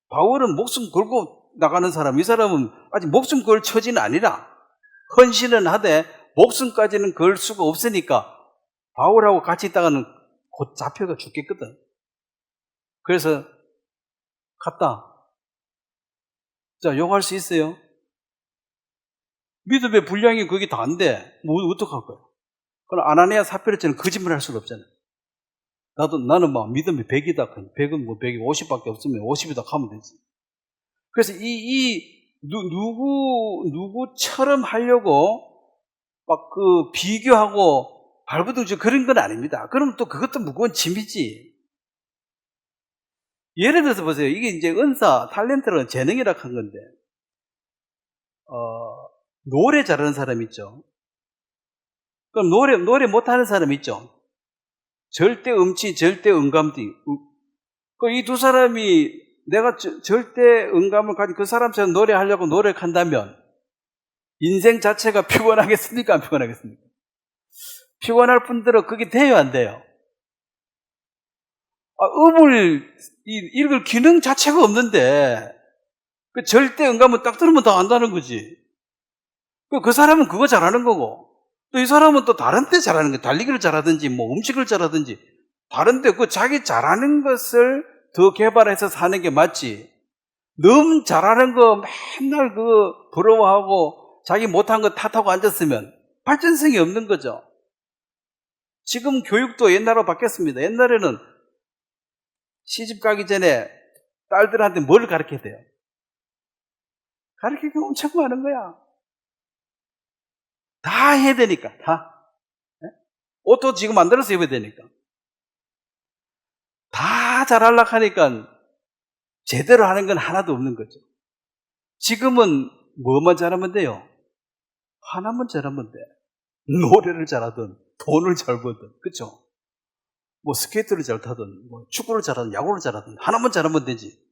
바울은 목숨 걸고 나가는 사람, 이 사람은 아직 목숨 걸 처지는 아니라 헌신은 하되 목숨까지는 걸 수가 없으니까 바울하고 같이 있다가는 곧 잡혀가 죽겠거든. 그래서 갔다. 자, 욕할 수 있어요? 믿음의 분량이 그게 다 안 돼. 어떡할 거야? 그럼 아나니아 사피라처럼 거짓말 할 수는 없잖아요. 나는 막 믿음이 100이다. 100은 뭐 100이 50밖에 없으면 50이다 하면 되지. 그래서 누구처럼 하려고 막 비교하고 발버둥 그런 건 아닙니다. 그럼 또 그것도 무거운 짐이지. 예를 들어서 보세요. 이게 이제 은사, 탤런트라는 재능이라 한 건데, 노래 잘하는 사람 있죠. 그럼 노래 못하는 사람 있죠. 절대 음치, 절대 음감도 이 두 사람이 내가 절대 음감을 가진 그 사람처럼 노래하려고 노력한다면 인생 자체가 피곤하겠습니까? 안 피곤하겠습니까? 피곤할 뿐더러 그게 돼요, 안 돼요? 음을 읽을 기능 자체가 없는데 그 절대 음감은 딱 들으면 다 안다는 거지. 그 사람은 그거 잘하는 거고, 또 이 사람은 또 다른 데 잘하는 거, 달리기를 잘하든지 뭐 음식을 잘하든지 다른 데 자기 잘하는 것을 더 개발해서 사는 게 맞지. 너무 잘하는 거 맨날 부러워하고 자기 못한 거 탓하고 앉았으면 발전성이 없는 거죠. 지금 교육도 옛날로 바뀌었습니다. 옛날에는 시집 가기 전에 딸들한테 뭘 가르쳐야 돼요? 가르칠 게 엄청 많은 거야. 다 해야 되니까, 다. 옷도 지금 만들어서 입어야 되니까. 다 잘하려고 하니까 제대로 하는 건 하나도 없는 거죠. 지금은 뭐만 잘하면 돼요? 하나만 잘하면 돼. 노래를 잘하든 돈을 잘 벌든, 그쵸? 뭐 스케이트를 잘 타든 뭐 축구를 잘하든 야구를 잘하든 하나만 잘하면 되지.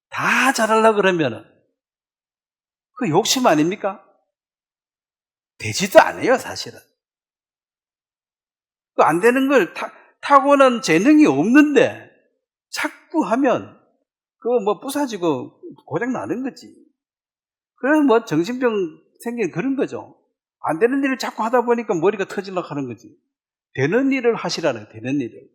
다 잘하려고 그러면은 그 욕심 아닙니까? 되지도 않아요, 사실은. 그 안 되는 걸 타고난 재능이 없는데 자꾸 하면 그거 뭐 부사지고 고장 나는 거지. 그래서 뭐 정신병 생기는 그런 거죠. 안 되는 일을 자꾸 하다 보니까 머리가 터지려고 하는 거지. 되는 일을 하시라는, 되는 일을.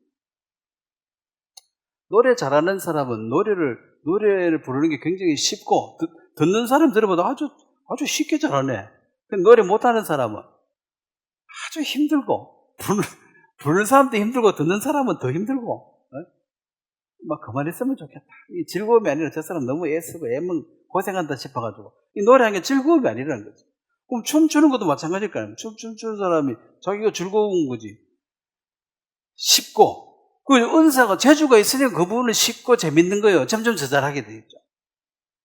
노래 잘하는 사람은 노래를 부르는 게 굉장히 쉽고, 듣는 사람 들어봐도 아주 쉽게 잘하네. 노래 못하는 사람은 아주 힘들고, 부르는 사람도 힘들고, 듣는 사람은 더 힘들고, 막 그만했으면 좋겠다. 이 즐거움이 아니라 저 사람 너무 애쓰고 애면 고생한다 싶어가지고, 이 노래하는 게 즐거움이 아니라는 거지. 그럼 춤추는 것도 마찬가지일 거 아니에요. 춤추는 사람이 자기가 즐거운 거지. 쉽고, 그 은사가, 재주가 있으니까 그 부분은 쉽고 재밌는 거예요. 점점 더 잘하게 되겠죠.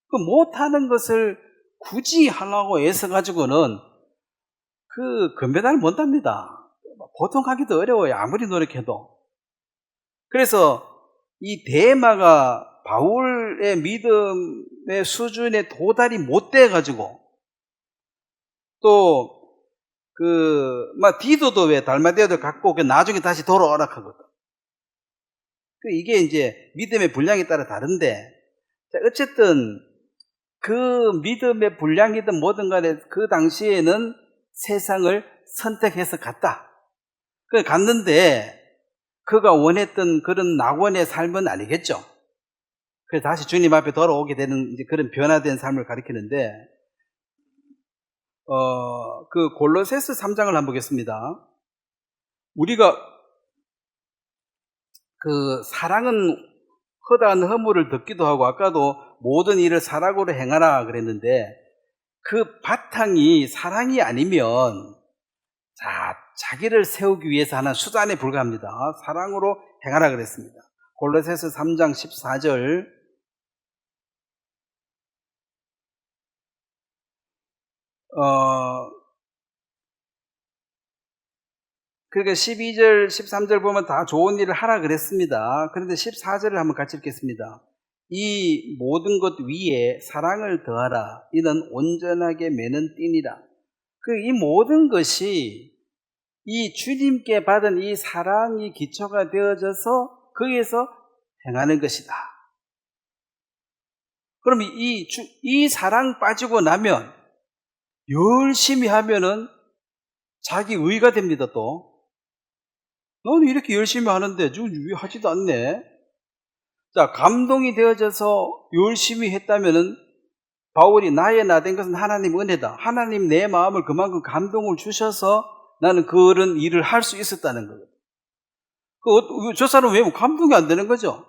그 못하는 것을 굳이 하려고 애써가지고는 그 금메달 못 답니다. 보통 하기도 어려워요. 아무리 노력해도. 그래서 이 데마가 바울의 믿음의 수준에 도달이 못 돼가지고, 또 디도도 왜 달마데아도 갖고 나중에 다시 돌아오라 하거든. 이게 이제 믿음의 분량에 따라 다른데, 어쨌든 그 믿음의 분량이든 뭐든 간에 그 당시에는 세상을 선택해서 갔다. 갔는데 그가 원했던 그런 낙원의 삶은 아니겠죠. 그래서 다시 주님 앞에 돌아오게 되는 이제 그런 변화된 삶을 가리키는데, 골로새서 3장을 한번 보겠습니다. 우리가 사랑은 허다한 허물을 듣기도 하고, 아까도 모든 일을 사랑으로 행하라 그랬는데, 그 바탕이 사랑이 아니면 자기를 세우기 위해서 하는 수단에 불과합니다. 사랑으로 행하라 그랬습니다. 골로새서 3장 14절, 그러니까 12절, 13절 보면 다 좋은 일을 하라 그랬습니다. 그런데 14절을 한번 같이 읽겠습니다. 이 모든 것 위에 사랑을 더하라. 이는 온전하게 매는 띠니라. 이 모든 것이 이 주님께 받은 이 사랑이 기초가 되어져서 거기에서 행하는 것이다. 그럼 이 사랑 빠지고 나면 열심히 하면은 자기 의가 됩니다. 또 너는 이렇게 열심히 하는데 왜 하지도 않네? 자, 감동이 되어져서 열심히 했다면은 바울이 나의 나 된 것은 하나님 은혜다. 하나님 내 마음을 그만큼 감동을 주셔서 나는 그런 일을 할 수 있었다는 거예요. 저 사람 왜 감동이 안 되는 거죠?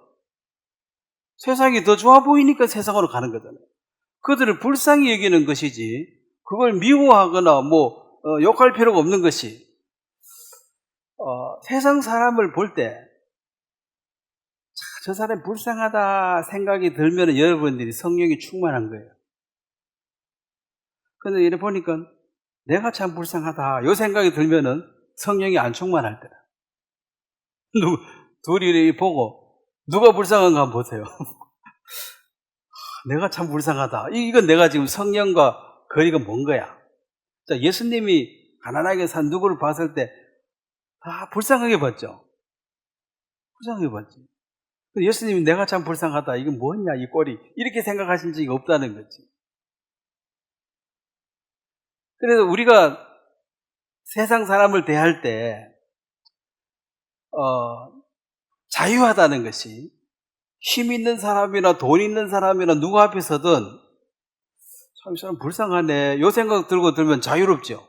세상이 더 좋아 보이니까 세상으로 가는 거잖아요. 그들을 불쌍히 여기는 것이지, 그걸 미워하거나 욕할 필요가 없는 것이, 세상 사람을 볼 때, 저 사람이 불쌍하다 생각이 들면 여러분들이 성령이 충만한 거예요. 근데 이래 보니까 내가 참 불쌍하다 이 생각이 들면은 성령이 안 충만할 때다. 둘이 보고 누가 불쌍한가 한번 보세요. 내가 참 불쌍하다. 이건 내가 지금 성령과 거리가 먼 거야. 자, 예수님이 가난하게 산 누구를 봤을 때 다 불쌍하게 봤죠. 불쌍하게 봤지. 예수님이 내가 참 불쌍하다. 이건 뭐냐 이 꼴이. 이렇게 생각하신 적이 없다는 거지. 그래서 우리가 세상 사람을 대할 때 자유하다는 것이 힘 있는 사람이나 돈 있는 사람이나 누구 앞에서든 참 이 사람 불쌍하네 이 생각 들면 자유롭죠.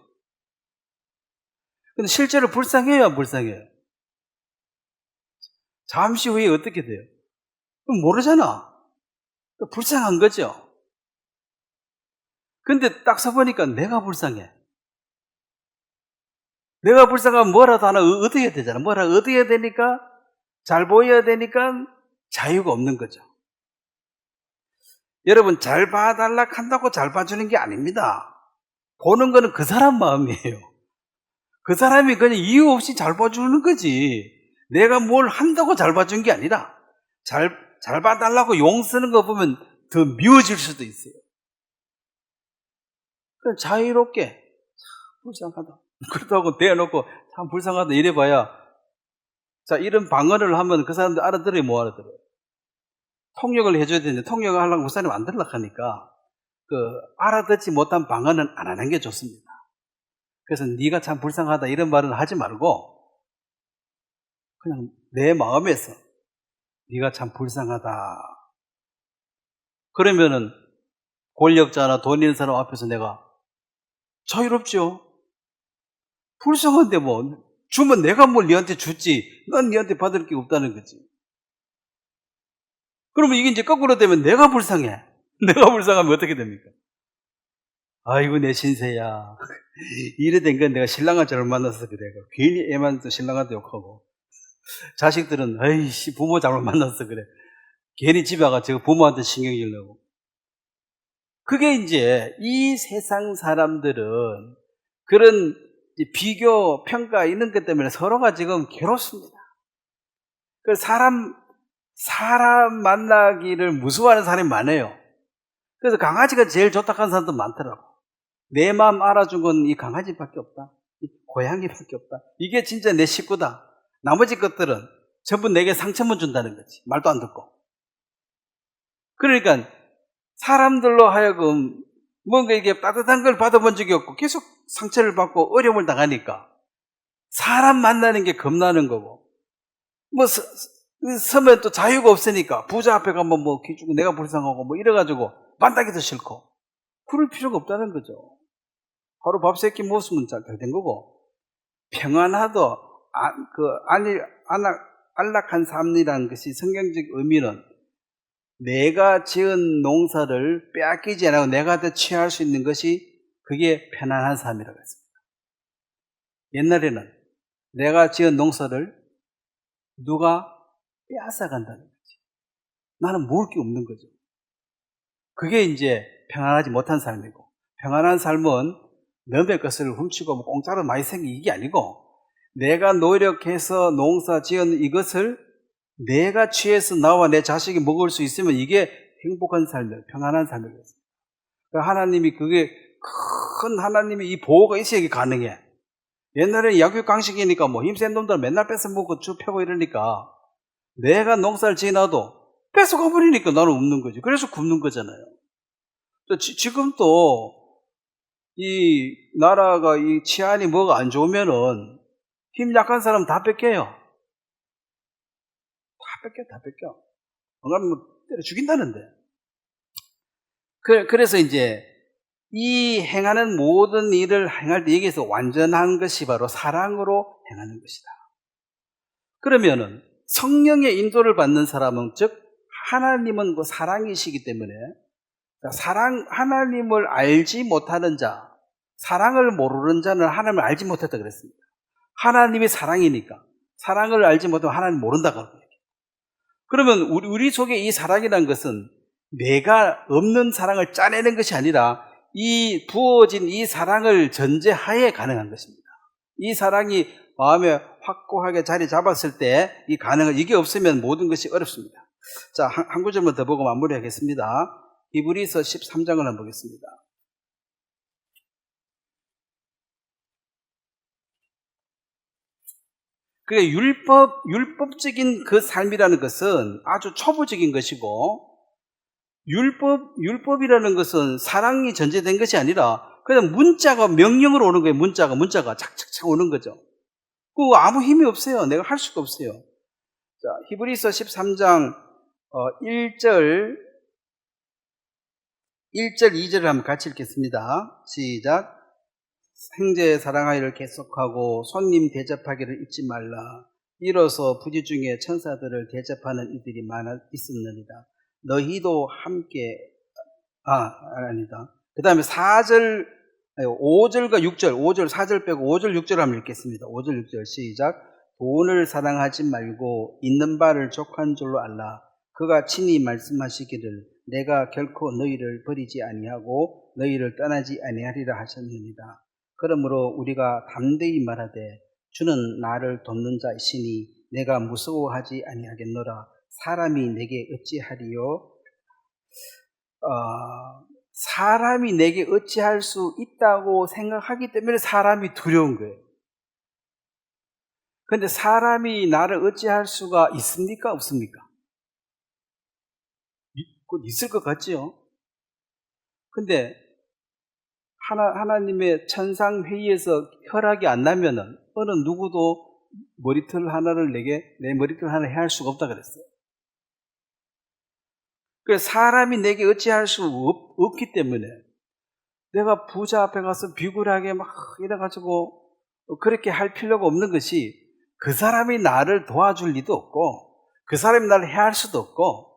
근데 실제로 불쌍해요 안 불쌍해요? 잠시 후에 어떻게 돼요? 모르잖아. 불쌍한 거죠. 근데 딱 서보니까 내가 불쌍해. 내가 불쌍하면 뭐라도 하나 얻어야 되잖아. 뭐라도 얻어야 되니까, 잘 보여야 되니까 자유가 없는 거죠. 여러분, 잘 봐달라 한다고 잘 봐주는 게 아닙니다. 보는 거는 그 사람 마음이에요. 그 사람이 그냥 이유 없이 잘 봐주는 거지. 내가 뭘 한다고 잘 봐준 게 아니라, 잘 봐달라고 용 쓰는 거 보면 더 미워질 수도 있어요. 그냥 자유롭게, 불쌍하다. 그렇다고 대놓고 참 불쌍하다 이래봐야, 자, 이런 방언을 하면 그 사람들 알아들어요, 뭐 알아들어요? 통역을 해줘야 되는데 통역을 하려고 목사님 안 들으려고 하니까 알아듣지 못한 방언은 안 하는 게 좋습니다. 그래서 네가 참 불쌍하다 이런 말은 하지 말고 그냥 내 마음에서 네가 참 불쌍하다. 그러면은 권력자나 돈 있는 사람 앞에서 내가 자유롭죠. 불쌍한데 뭐 주면 내가 뭘 네한테 줬지 난 네한테 받을 게 없다는 거지. 그러면 이게 이제 거꾸로 되면 내가 불쌍해. 내가 불쌍하면 어떻게 됩니까? 아이고 내 신세야. 이래 된 건 내가 신랑을 잘못 만나서 그래. 괜히 애만 또 신랑한테 욕하고 자식들은 아이씨 부모 잘못 만나서 그래. 괜히 집에 가서 부모한테 신경 쓰려고. 그게 이제 이 세상 사람들은 그런 비교, 평가 이런 것 때문에 서로가 지금 괴롭습니다. 그 사람 만나기를 무서워하는 사람이 많아요. 그래서 강아지가 제일 좋다 하는 사람도 많더라고. 내 마음 알아준 건 이 강아지밖에 없다. 이 고양이밖에 없다. 이게 진짜 내 식구다. 나머지 것들은 전부 내게 상처만 준다는 거지. 말도 안 듣고. 그러니까 사람들로 하여금 뭔가 이게 따뜻한 걸 받아본 적이 없고 계속 상처를 받고 어려움을 당하니까 사람 만나는 게 겁나는 거고 서면 또 자유가 없으니까 부자 앞에 가면 기죽고 내가 불쌍하고 이래가지고 만나기도 싫고 그럴 필요가 없다는 거죠. 하루 밥 세 끼 먹었으면 잘 된 거고 평안하도 안락한 삶이라는 것이 성경적 의미는 내가 지은 농사를 빼앗기지 않고 내가 더 취할 수 있는 것이 그게 편안한 삶이라고 했습니다. 옛날에는 내가 지은 농사를 누가 빼앗아간다는 거지. 나는 먹을 게 없는 거죠. 그게 이제 평안하지 못한 삶이고 평안한 삶은 남의 것을 훔치고 공짜로 많이 생긴 이게 아니고 내가 노력해서 농사 지은 이것을 내가 취해서 나와 내 자식이 먹을 수 있으면 이게 행복한 삶이에요. 평안한 삶이에요. 하나님이 그게 큰 하나님이 이 보호가 있어야 이게 가능해. 옛날에 약육강식이니까 힘센 놈들 맨날 뺏어먹고 쭉 펴고 이러니까 내가 농사를 지어놔도 뺏어가버리니까 나는 없는 거지. 그래서 굶는 거잖아요. 지금 또 이 나라가 이 치안이 뭐가 안 좋으면은 힘 약한 사람 다 뺏겨요. 다 뺏겨. 안 그러면 때려 죽인다는데. 그래서 이제 이 행하는 모든 일을 행할 때 여기서 완전한 것이 바로 사랑으로 행하는 것이다. 그러면은 성령의 인도를 받는 사람은, 즉 하나님은 그 사랑이시기 때문에 하나님을 알지 못하는 자, 사랑을 모르는 자는 하나님을 알지 못했다 그랬습니다. 하나님이 사랑이니까 사랑을 알지 못하면 하나님 모른다고 합니다. 그러면 우리 속에 이 사랑이라는 것은 내가 없는 사랑을 짜내는 것이 아니라 이 부어진 이 사랑을 전제하에 가능한 것입니다. 이 사랑이 마음에 확고하게 자리 잡았을 때 이 가능한, 이게 없으면 모든 것이 어렵습니다. 자, 한 구절만 더 보고 마무리하겠습니다. 히브리서 13장을 한번 보겠습니다. 그게 율법적인 그 삶이라는 것은 아주 초보적인 것이고, 율법이라는 것은 사랑이 전제된 것이 아니라 그냥 문자가 명령으로 오는 거예요. 문자가 착착착 오는 거죠. 그 아무 힘이 없어요. 내가 할 수가 없어요. 자, 히브리서 13장 1절 2절을 한번 같이 읽겠습니다. 시작. 형제 사랑하기를 계속하고 손님 대접하기를 잊지 말라. 이로써 부지 중에 천사들을 대접하는 이들이 많아 있었느니라. 너희도 함께 아니다. 그 다음에 4절 5절과 6절 5절 4절 빼고 5절 6절 한번 읽겠습니다. 5절 6절 시작. 돈을 사랑하지 말고 있는 바를 족한 줄로 알라. 그가 친히 말씀하시기를 내가 결코 너희를 버리지 아니하고 너희를 떠나지 아니하리라 하셨느니라. 그러므로 우리가 담대히 말하되 주는 나를 돕는 자이시니 내가 무서워하지 아니하겠노라. 사람이 내게 어찌하리요? 사람이 내게 어찌할 수 있다고 생각하기 때문에 사람이 두려운 거예요. 그런데 사람이 나를 어찌할 수가 있습니까? 없습니까? 곧 있을 것 같지요? 근데 하나님의 천상회의에서 허락이 안 나면은 어느 누구도 머리털 하나를 내 머리털 하나 해야 할 수가 없다 그랬어요. 그래서 사람이 내게 어찌할 수 없기 때문에 내가 부자 앞에 가서 비굴하게 막 이래가지고 그렇게 할 필요가 없는 것이, 그 사람이 나를 도와줄 리도 없고 그 사람이 나를 해야 할 수도 없고,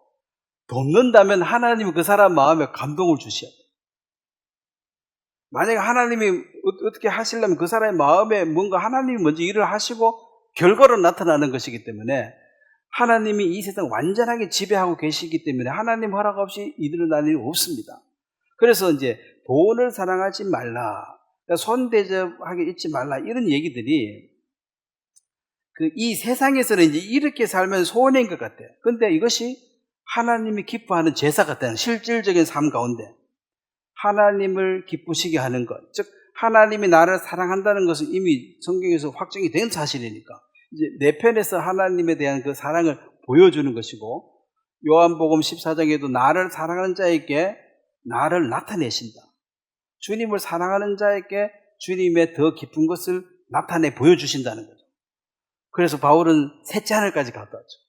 돕는다면 하나님이 그 사람 마음에 감동을 주셔야 돼요. 만약에 하나님이 어떻게 하시려면 그 사람의 마음에 뭔가 하나님이 먼저 일을 하시고 결과로 나타나는 것이기 때문에, 하나님이 이 세상 완전하게 지배하고 계시기 때문에 하나님 허락 없이 일어날 일이 없습니다. 그래서 이제 돈을 사랑하지 말라, 손 대접하기 잊지 말라, 이런 얘기들이 이 세상에서는 이제 이렇게 살면 소원인 것 같아요. 근데 이것이 하나님이 기뻐하는 제사 같다는 실질적인 삶 가운데 하나님을 기쁘시게 하는 것, 즉 하나님이 나를 사랑한다는 것은 이미 성경에서 확정이 된 사실이니까 이제 내 편에서 하나님에 대한 그 사랑을 보여주는 것이고, 요한복음 14장에도 나를 사랑하는 자에게 나를 나타내신다. 주님을 사랑하는 자에게 주님의 더 깊은 것을 나타내 보여주신다는 거죠. 그래서 바울은 셋째 하늘까지 갔다 왔죠.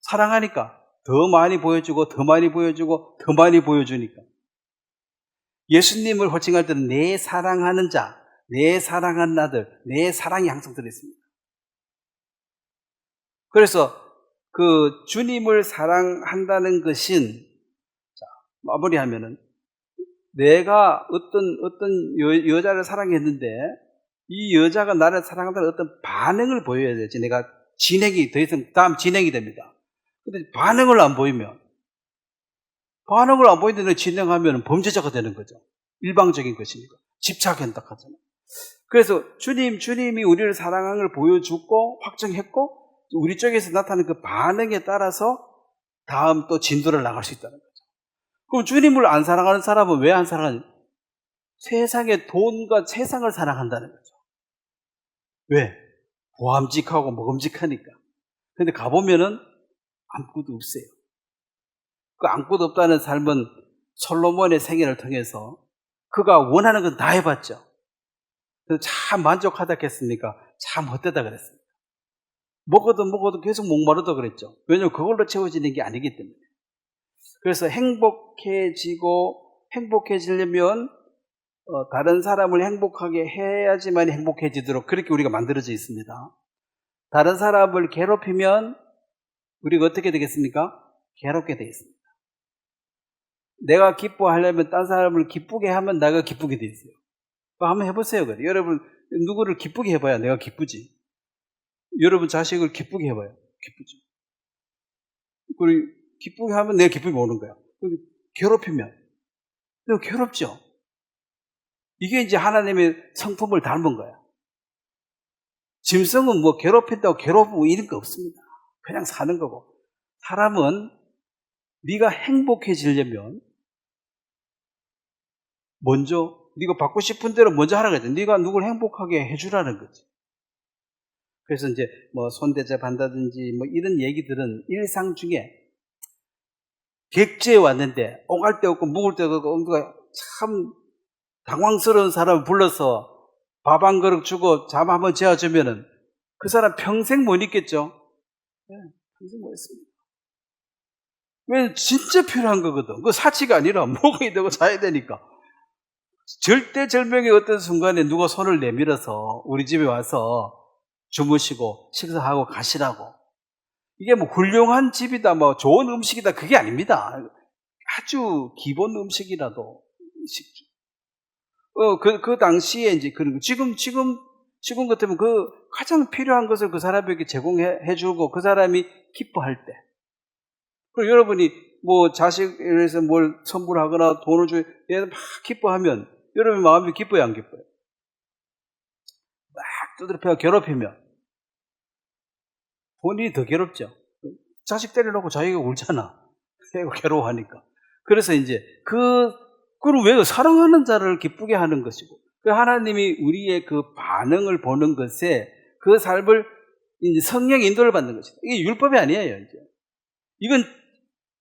사랑하니까 더 많이 보여주고 더 많이 보여주고 더 많이 보여주니까. 예수님을 호칭할 때는 내 사랑하는 자, 내 사랑하는 아들, 내 사랑이 항상 들어있습니다. 그래서 그 주님을 사랑한다는 것은, 자, 마무리하면은 내가 어떤 여자를 사랑했는데 이 여자가 나를 사랑한다는 어떤 반응을 보여야 되지. 내가 진행이 더 이상 다음 진행이 됩니다. 근데 반응을 안 보이는데 진행하면 범죄자가 되는 거죠. 일방적인 것이니까. 집착한다 하잖아요. 그래서 주님이 우리를 사랑하는 걸 보여주고 확정했고, 우리 쪽에서 나타나는 그 반응에 따라서 다음 또 진도를 나갈 수 있다는 거죠. 그럼 주님을 안 사랑하는 사람은 왜 안 사랑하냐? 세상의 돈과 세상을 사랑한다는 거죠. 왜? 보암직하고 먹음직하니까. 근데 가보면은 아무것도 없어요. 그 아무것도 없다는 삶은 솔로몬의 생애를 통해서 그가 원하는 건 다 해봤죠. 그래서 참 만족하다 했습니까? 참 헛되다 그랬습니다. 먹어도 계속 목마르다 그랬죠. 왜냐하면 그걸로 채워지는 게 아니기 때문에. 그래서 행복해지려면 다른 사람을 행복하게 해야지만 행복해지도록 그렇게 우리가 만들어져 있습니다. 다른 사람을 괴롭히면 우리가 어떻게 되겠습니까? 괴롭게 되겠습니다. 내가 기뻐하려면 딴 사람을 기쁘게 하면 내가 기쁘게 돼 있어요. 한번 해보세요. 그래. 여러분 누구를 기쁘게 해봐야 내가 기쁘지. 여러분 자식을 기쁘게 해봐요. 기쁘죠. 그리고 기쁘게 하면 내가 기쁨이 오는 거야. 괴롭히면 내가 괴롭죠. 이게 이제 하나님의 성품을 닮은 거야. 짐승은 뭐 괴롭힌다고 괴롭고 이런 거 없습니다. 그냥 사는 거고. 사람은 네가 행복해지려면 먼저 네가 받고 싶은 대로 먼저 하라고 돼. 네가 누굴 행복하게 해주라는 거지. 그래서 이제 뭐 손대접 한다든지 뭐 이런 얘기들은 일상 중에 객지에 왔는데 오갈 데 없고 묵을 데 없고 누가 참 당황스러운 사람을 불러서 밥 한 그릇 주고 잠 한번 재워주면은 그 사람 평생 못 있겠죠? 네, 평생 못 있습니다. 왜 진짜 필요한 거거든. 그 사치가 아니라 먹어야 되고 자야 되니까. 절대절명의 어떤 순간에 누가 손을 내밀어서 우리 집에 와서 주무시고 식사하고 가시라고. 이게 뭐 훌륭한 집이다, 뭐 좋은 음식이다, 그게 아닙니다. 아주 기본 음식이라도 식주. 그 당시에 이제 그런 거. 지금 같으면 그 가장 필요한 것을 그 사람에게 제공해 주고 그 사람이 기뻐할 때. 그리고 여러분이 뭐 자식에 대해서 뭘 선물하거나 돈을 주고 얘들 막 기뻐하면 여러분 마음이 기뻐요, 안 기뻐요? 막 두드려 괴롭히면 본인이 더 괴롭죠. 자식 때려놓고 자기가 울잖아. 애가 괴로워하니까. 그래서 이제 그걸 왜 사랑하는 자를 기쁘게 하는 것이고, 그 하나님이 우리의 그 반응을 보는 것에 그 삶을 이제 성령의 인도를 받는 것이다. 이게 율법이 아니에요, 이제.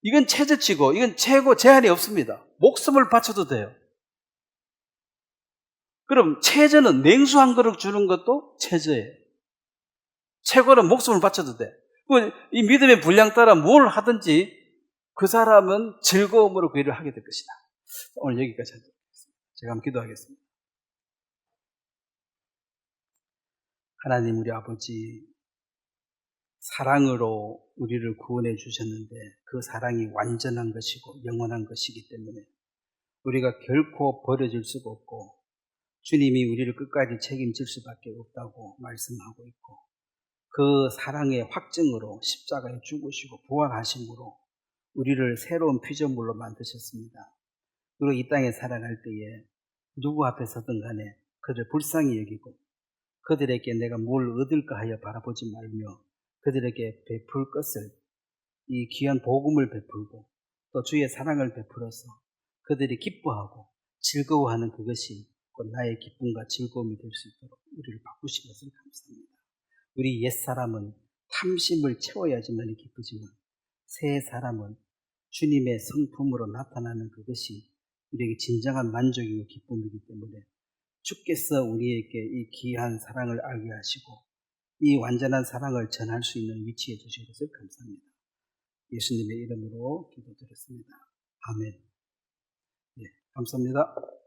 이건 최저치고, 이건 최고 제한이 없습니다. 목숨을 바쳐도 돼요. 그럼 최저는 냉수 한 그릇 주는 것도 최저예요. 최고는 목숨을 바쳐도 돼. 이 믿음의 분량 따라 뭘 하든지 그 사람은 즐거움으로 그 일을 하게 될 것이다. 오늘 여기까지 하도록 하겠습니다. 제가 한번 기도하겠습니다. 하나님 우리 아버지, 사랑으로 우리를 구원해 주셨는데 그 사랑이 완전한 것이고 영원한 것이기 때문에 우리가 결코 버려질 수가 없고 주님이 우리를 끝까지 책임질 수밖에 없다고 말씀하고 있고, 그 사랑의 확증으로 십자가에 죽으시고 부활하심으로 우리를 새로운 피조물로 만드셨습니다. 그리고 이 땅에 살아갈 때에 누구 앞에 서든 간에 그들을 불쌍히 여기고 그들에게 내가 뭘 얻을까 하여 바라보지 말며 그들에게 베풀 것을, 이 귀한 복음을 베풀고 또 주의 사랑을 베풀어서 그들이 기뻐하고 즐거워하는 그것이 곧 나의 기쁨과 즐거움이 될 수 있도록 우리를 바꾸신 것을 감사합니다. 우리 옛사람은 탐심을 채워야지만 기쁘지만 새 사람은 주님의 성품으로 나타나는 그것이 우리에게 진정한 만족이고 기쁨이기 때문에 주께서 우리에게 이 귀한 사랑을 알게 하시고 이 완전한 사랑을 전할 수 있는 위치에 주신 것을 감사합니다. 예수님의 이름으로 기도드렸습니다. 아멘. 네, 감사합니다.